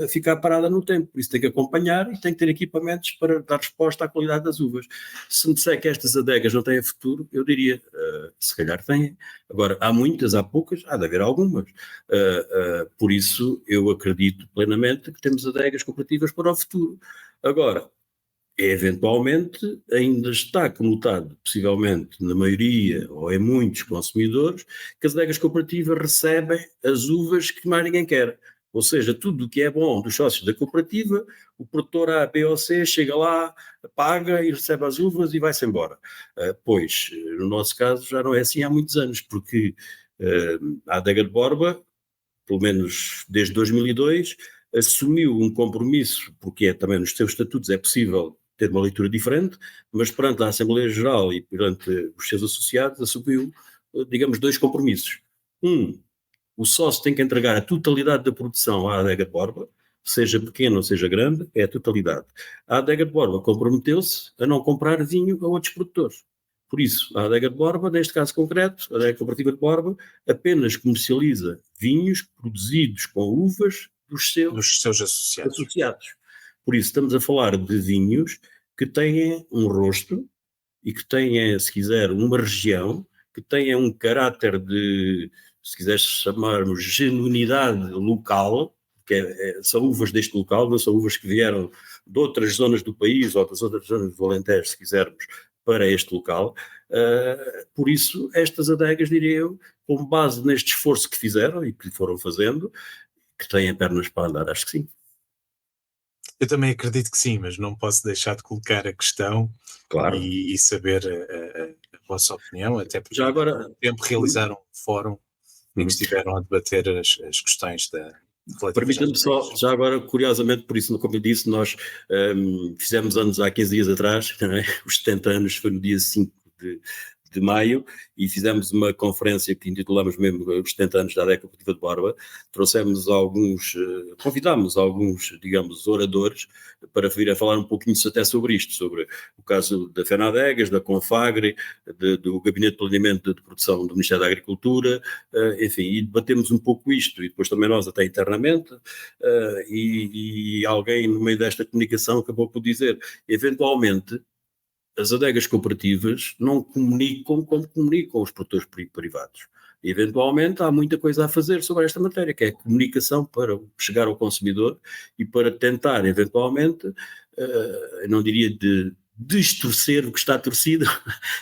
ficar parada no tempo, por isso tem que acompanhar e tem que ter equipamentos para dar resposta à qualidade das uvas. Se me disser que estas adegas não têm futuro, eu diria, se calhar têm. Agora, há muitas, há poucas, há de haver algumas. Por isso, eu acredito plenamente que temos adegas cooperativas para o futuro. Agora, eventualmente, ainda está conotado, possivelmente na maioria ou em muitos consumidores, que as adegas cooperativas recebem as uvas que mais ninguém quer. Ou seja, tudo o que é bom dos sócios da cooperativa, o produtor A, B ou C chega lá, paga e recebe as uvas e vai-se embora. Pois, no nosso caso, já não é assim há muitos anos, porque a adega de Borba, pelo menos desde 2002, assumiu um compromisso, porque também nos seus estatutos é possível ter uma leitura diferente, mas perante a Assembleia Geral e perante os seus associados, assumiu, digamos, 2 compromissos. O sócio tem que entregar a totalidade da produção à adega de Borba, seja pequena ou seja grande, é a totalidade. A adega de Borba comprometeu-se a não comprar vinho a outros produtores. Por isso, a adega de Borba, neste caso concreto, a adega cooperativa de Borba, apenas comercializa vinhos produzidos com uvas dos seus associados. Por isso, estamos a falar de vinhos que têm um rosto e que têm, se quiser, uma região, que têm um caráter de, se quiseres chamarmos, genuinidade local, que são uvas deste local, não são uvas que vieram de outras zonas do país ou das outras zonas do Alentejo, se quisermos, para este local. Por isso, estas adegas, diria eu, com base neste esforço que fizeram e que foram fazendo, que têm pernas para andar, acho que sim. Eu também acredito que sim, mas não posso deixar de colocar a questão, claro, e saber a vossa opinião, até porque já agora, há um tempo realizaram um fórum em que estiveram a debater as questões da... Permita-me só, já agora, curiosamente, por isso, como eu disse, nós fizemos anos há 15 dias atrás, os 70 anos foi no dia 5 de maio, e fizemos uma conferência que intitulamos mesmo os 70 anos da adega cooperativa de Borba. Trouxemos convidámos alguns, digamos, oradores para vir a falar um pouquinho até sobre isto, sobre o caso da FENADEGAS, da Confagre, do Gabinete de Planeamento de Produção do Ministério da Agricultura, enfim, e debatemos um pouco isto, e depois também nós até internamente, e alguém no meio desta comunicação acabou por dizer, eventualmente, as adegas cooperativas não comunicam como comunicam os produtores privados. E, eventualmente, há muita coisa a fazer sobre esta matéria, que é a comunicação para chegar ao consumidor e para tentar, eventualmente, não diria de distorcer o que está torcido,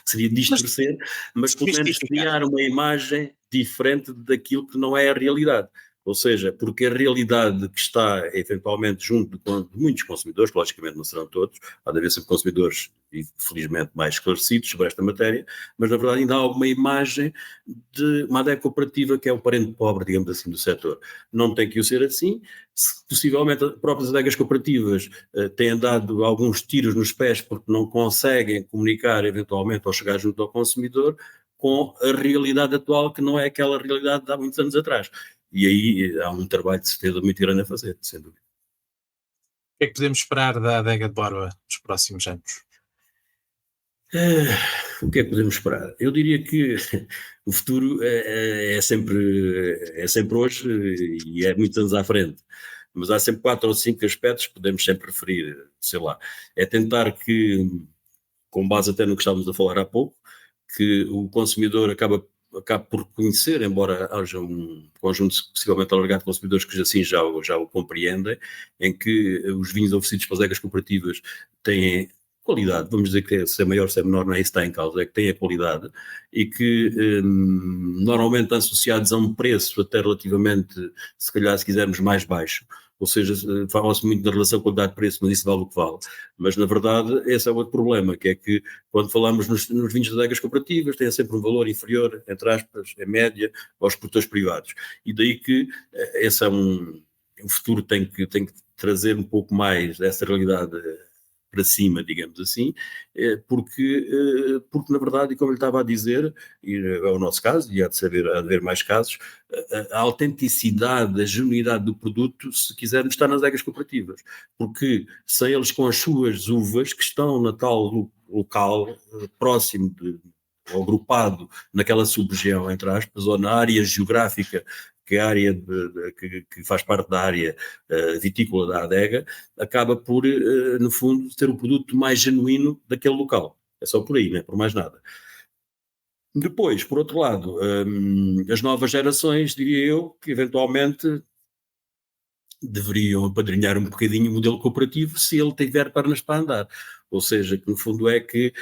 seria distorcer, mas pelo menos criar uma imagem diferente daquilo que não é a realidade. Ou seja, porque a realidade que está eventualmente junto de muitos consumidores, logicamente não serão todos, há de haver sempre consumidores, infelizmente, mais esclarecidos sobre esta matéria, mas na verdade ainda há alguma imagem de uma adega cooperativa que é o parente pobre, digamos assim, do setor. Não tem que o ser assim. Possivelmente as próprias adegas cooperativas têm dado alguns tiros nos pés porque não conseguem comunicar eventualmente ou chegar junto ao consumidor com a realidade atual, que não é aquela realidade de há muitos anos atrás. E aí há um trabalho de certeza muito grande a fazer, sem dúvida. O que é que podemos esperar da adega de Borba nos próximos anos? O que é que podemos esperar? Eu diria que o futuro é sempre hoje e é muitos anos à frente. Mas há sempre 4 ou 5 aspectos que podemos sempre referir, sei lá. É tentar que, com base até no que estávamos a falar há pouco, que o consumidor acabe por reconhecer, embora haja um conjunto possivelmente alargado de consumidores que assim já o compreendem, em que os vinhos oferecidos pelas adegas cooperativas têm qualidade, vamos dizer que se é maior, se é menor, não é isso que está em causa, é que tem a qualidade e que normalmente associados a um preço até relativamente, se calhar se quisermos, mais baixo. Ou seja, fala-se muito da relação qualidade-preço, mas isso vale o que vale. Mas, na verdade, esse é outro problema, que é que quando falamos nos vinhos das adegas cooperativas, tem sempre um valor inferior, entre aspas, em média, aos produtores privados. E daí que esse é o futuro tem que trazer um pouco mais dessa realidade para cima, digamos assim, porque na verdade, e como ele estava a dizer, e é o nosso caso, e há de haver mais casos, a autenticidade, a genuinidade do produto, se quisermos, está nas adegas cooperativas, porque sem eles com as suas uvas, que estão na tal local, próximo ou agrupado naquela sub-região, entre aspas, ou na área geográfica, que é a área que faz parte da área vitícola da adega, acaba por, no fundo, ter o produto mais genuíno daquele local. É só por aí, não é por mais nada. Depois, por outro lado, as novas gerações, diria eu, que eventualmente deveriam apadrinhar um bocadinho o modelo cooperativo se ele tiver pernas para andar. Ou seja, que no fundo é que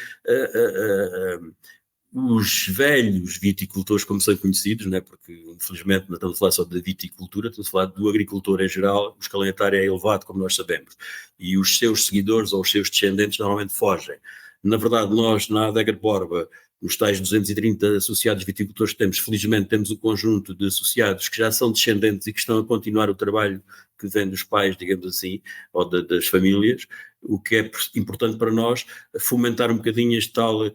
os velhos viticultores, como são conhecidos, né, porque infelizmente não estamos a falar só da viticultura, estamos a falar do agricultor em geral, o escalão etário é elevado, como nós sabemos, e os seus seguidores ou os seus descendentes normalmente fogem. Na verdade, nós na Adega de Borba, nos tais 230 associados viticultores que temos, felizmente temos um conjunto de associados que já são descendentes e que estão a continuar o trabalho que vem dos pais, digamos assim, ou das famílias, o que é importante para nós fomentar um bocadinho este tal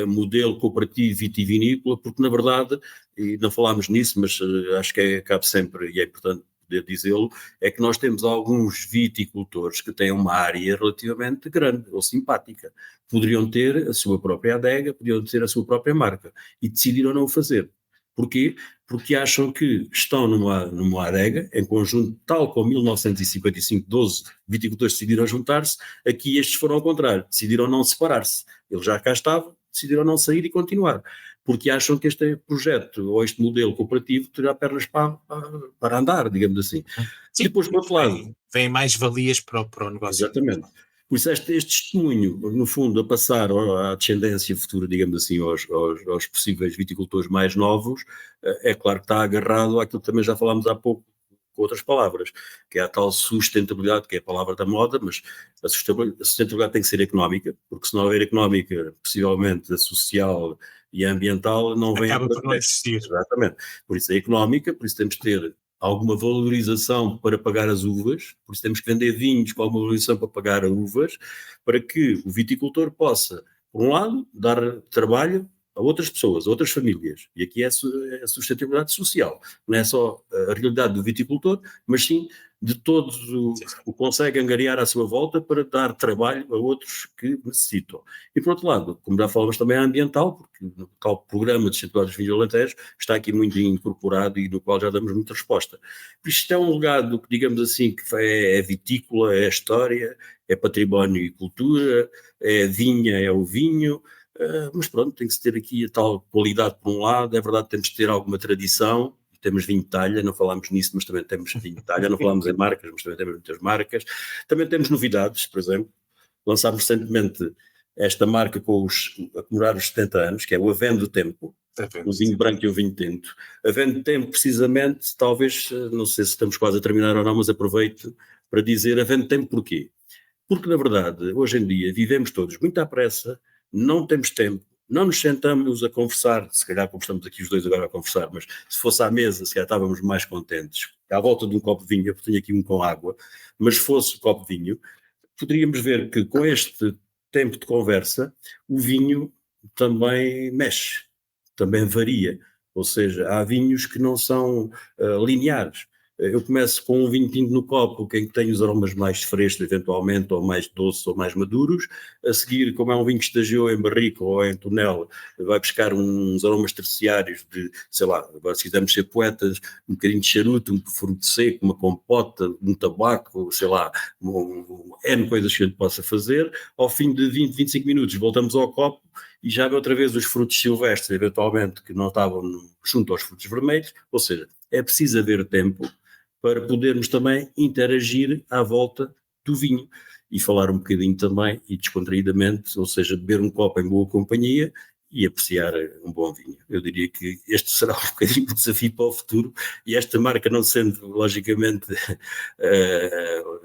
modelo cooperativo vitivinícola, porque na verdade, e não falámos nisso, mas acho que cabe sempre, e é importante poder dizê-lo, é que nós temos alguns viticultores que têm uma área relativamente grande ou simpática. Poderiam ter a sua própria adega, poderiam ter a sua própria marca e decidiram não o fazer. Porquê? Porque acham que estão numa adega, em conjunto, tal como 1955, 12 viticultores decidiram juntar-se, aqui estes foram ao contrário, decidiram não separar-se. Eles já cá estavam, decidiram não sair e continuar, porque acham que este projeto ou este modelo cooperativo terá pernas para andar, digamos assim. Sim, depois, por outro lado, vem mais valias para o negócio. Exatamente. Por isso este testemunho, no fundo, a passar à descendência futura, digamos assim, aos possíveis viticultores mais novos, é claro que está agarrado àquilo que também já falámos há pouco, com outras palavras, que é a tal sustentabilidade, que é a palavra da moda, mas a sustentabilidade tem que ser económica, porque se não houver económica, possivelmente a social e a ambiental não vem... Acaba por não existir. Exatamente. Por isso é económica, por isso temos que ter alguma valorização para pagar as uvas, por isso temos que vender vinhos com alguma valorização para pagar as uvas, para que o viticultor possa, por um lado, dar trabalho a outras pessoas, a outras famílias. E aqui é a sustentabilidade social. Não é só a realidade do viticultor, mas sim de todos o que consegue angariar à sua volta para dar trabalho a outros que necessitam. E por outro lado, como já falamos também, é ambiental, porque no tal programa de sustentabilidade dos vinhos do Alentejo está aqui muito incorporado e no qual já damos muita resposta. Por isto é um legado que, digamos assim, que é vitícola, é história, é património e cultura, é vinha, é o vinho, mas pronto, tem que se ter aqui a tal qualidade por um lado, é verdade que temos que ter alguma tradição, temos vinho de talha, não falámos nisso, mas também temos vinho de talha, não falámos em marcas, mas também temos muitas marcas, também temos novidades, por exemplo, lançámos recentemente esta marca a comemorar os 70 anos, que é o Avendo do Tempo, um vinho branco e um vinho tinto. Avendo do Tempo, precisamente, talvez, não sei se estamos quase a terminar ou não, mas aproveito para dizer Avendo do Tempo porquê? Porque, na verdade, hoje em dia, vivemos todos muito à pressa, não temos tempo, não nos sentamos a conversar, se calhar como estamos aqui os dois agora a conversar, mas se fosse à mesa, se calhar estávamos mais contentes, à volta de um copo de vinho, eu tenho aqui um com água, mas se fosse um copo de vinho, poderíamos ver que com este tempo de conversa, o vinho também mexe, também varia, ou seja, há vinhos que não são lineares. Eu começo com um vinho tinto no copo, que tem os aromas mais frescos, eventualmente, ou mais doces, ou mais maduros. A seguir, como é um vinho que estagiou em barrica ou em tonel, vai buscar uns aromas terciários de, sei lá, agora se quisermos ser poetas, um bocadinho de charuto, um fruto seco, uma compota, um tabaco, sei lá, N coisas que a gente possa fazer. Ao fim de 20, 25 minutos, voltamos ao copo e já vê outra vez os frutos silvestres, eventualmente, que não estavam junto aos frutos vermelhos. Ou seja, é preciso haver tempo para podermos também interagir à volta do vinho. e falar um bocadinho também, e descontraídamente, ou seja, beber um copo em boa companhia e apreciar um bom vinho. Eu diria que este será um bocadinho de desafio para o futuro, e esta marca, não sendo logicamente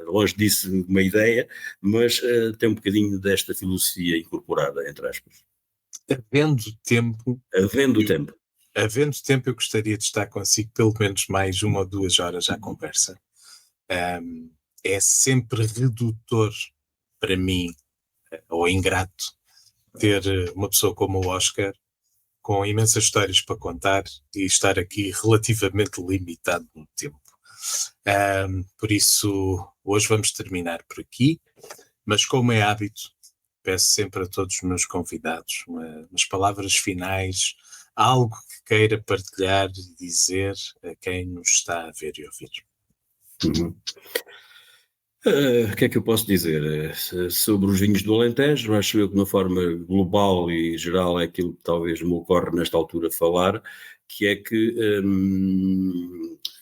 longe disso uma ideia, mas tem um bocadinho desta filosofia incorporada, entre aspas. Havendo tempo, Havendo tempo, eu gostaria de estar consigo pelo menos mais 1 ou 2 horas à conversa. É sempre redutor para mim, ou ingrato, ter uma pessoa como o Oscar, com imensas histórias para contar e estar aqui relativamente limitado no tempo. Por isso, hoje vamos terminar por aqui, mas como é hábito, peço sempre a todos os meus convidados umas palavras finais, algo que queira partilhar e dizer a quem nos está a ver e ouvir. O que é que eu posso dizer sobre os vinhos do Alentejo? Acho eu que de uma forma global e geral é aquilo que talvez me ocorre nesta altura falar, que é que,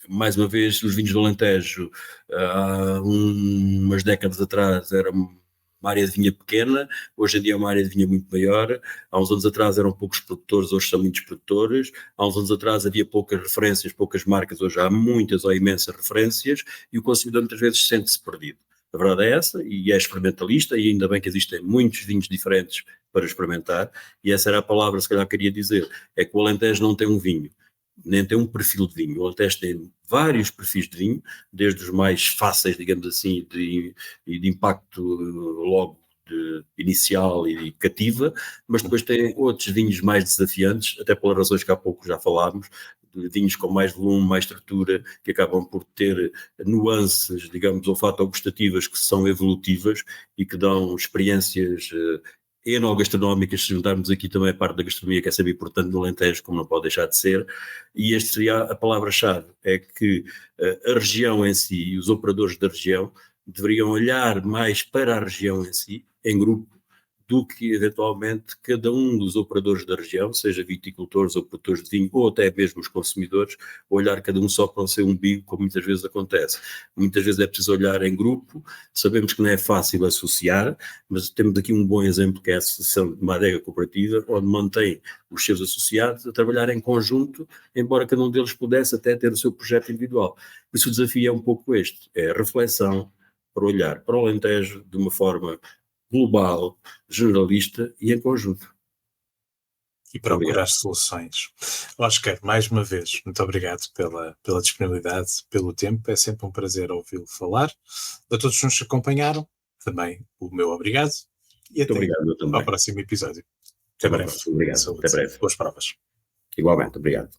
mais uma vez, os vinhos do Alentejo, há umas décadas atrás era uma área de vinha pequena, hoje em dia é uma área de vinha muito maior. Há uns anos atrás eram poucos produtores, hoje são muitos produtores. Há uns anos atrás havia poucas referências, poucas marcas, hoje há muitas ou imensas referências, e o consumidor muitas vezes sente-se perdido. A verdade é essa, e é experimentalista, e ainda bem que existem muitos vinhos diferentes para experimentar, e essa era a palavra, se calhar queria dizer, é que o Alentejo não tem um vinho, nem tem um perfil de vinho. O Alentejo tem vários perfis de vinho, desde os mais fáceis, digamos assim, de impacto logo inicial e cativa, mas depois tem outros vinhos mais desafiantes, até pelas razões que há pouco já falámos, de vinhos com mais volume, mais estrutura, que acabam por ter nuances, digamos, olfato-gustativas que são evolutivas e que dão experiências enogastronómicas, se juntarmos aqui também a parte da gastronomia, que é sempre importante no Alentejo, como não pode deixar de ser, e esta seria a palavra-chave, é que a região em si e os operadores da região deveriam olhar mais para a região em si, em grupo, do que eventualmente cada um dos operadores da região, seja viticultores ou produtores de vinho, ou até mesmo os consumidores, olhar cada um só para o seu umbigo, como muitas vezes acontece. Muitas vezes é preciso olhar em grupo, sabemos que não é fácil associar, mas temos aqui um bom exemplo que é a Associação de uma adega cooperativa, onde mantém os seus associados a trabalhar em conjunto, embora cada um deles pudesse até ter o seu projeto individual. Por isso o desafio é um pouco este, é a reflexão para olhar para o Alentejo de uma forma global, generalista e em conjunto. E procurar soluções. Oscar, mais uma vez, muito obrigado pela disponibilidade, pelo tempo. É sempre um prazer ouvi-lo falar. A todos que nos acompanharam, também o meu obrigado. E até ao próximo episódio. Até breve. Obrigado. Até breve. Boas provas. Igualmente, obrigado.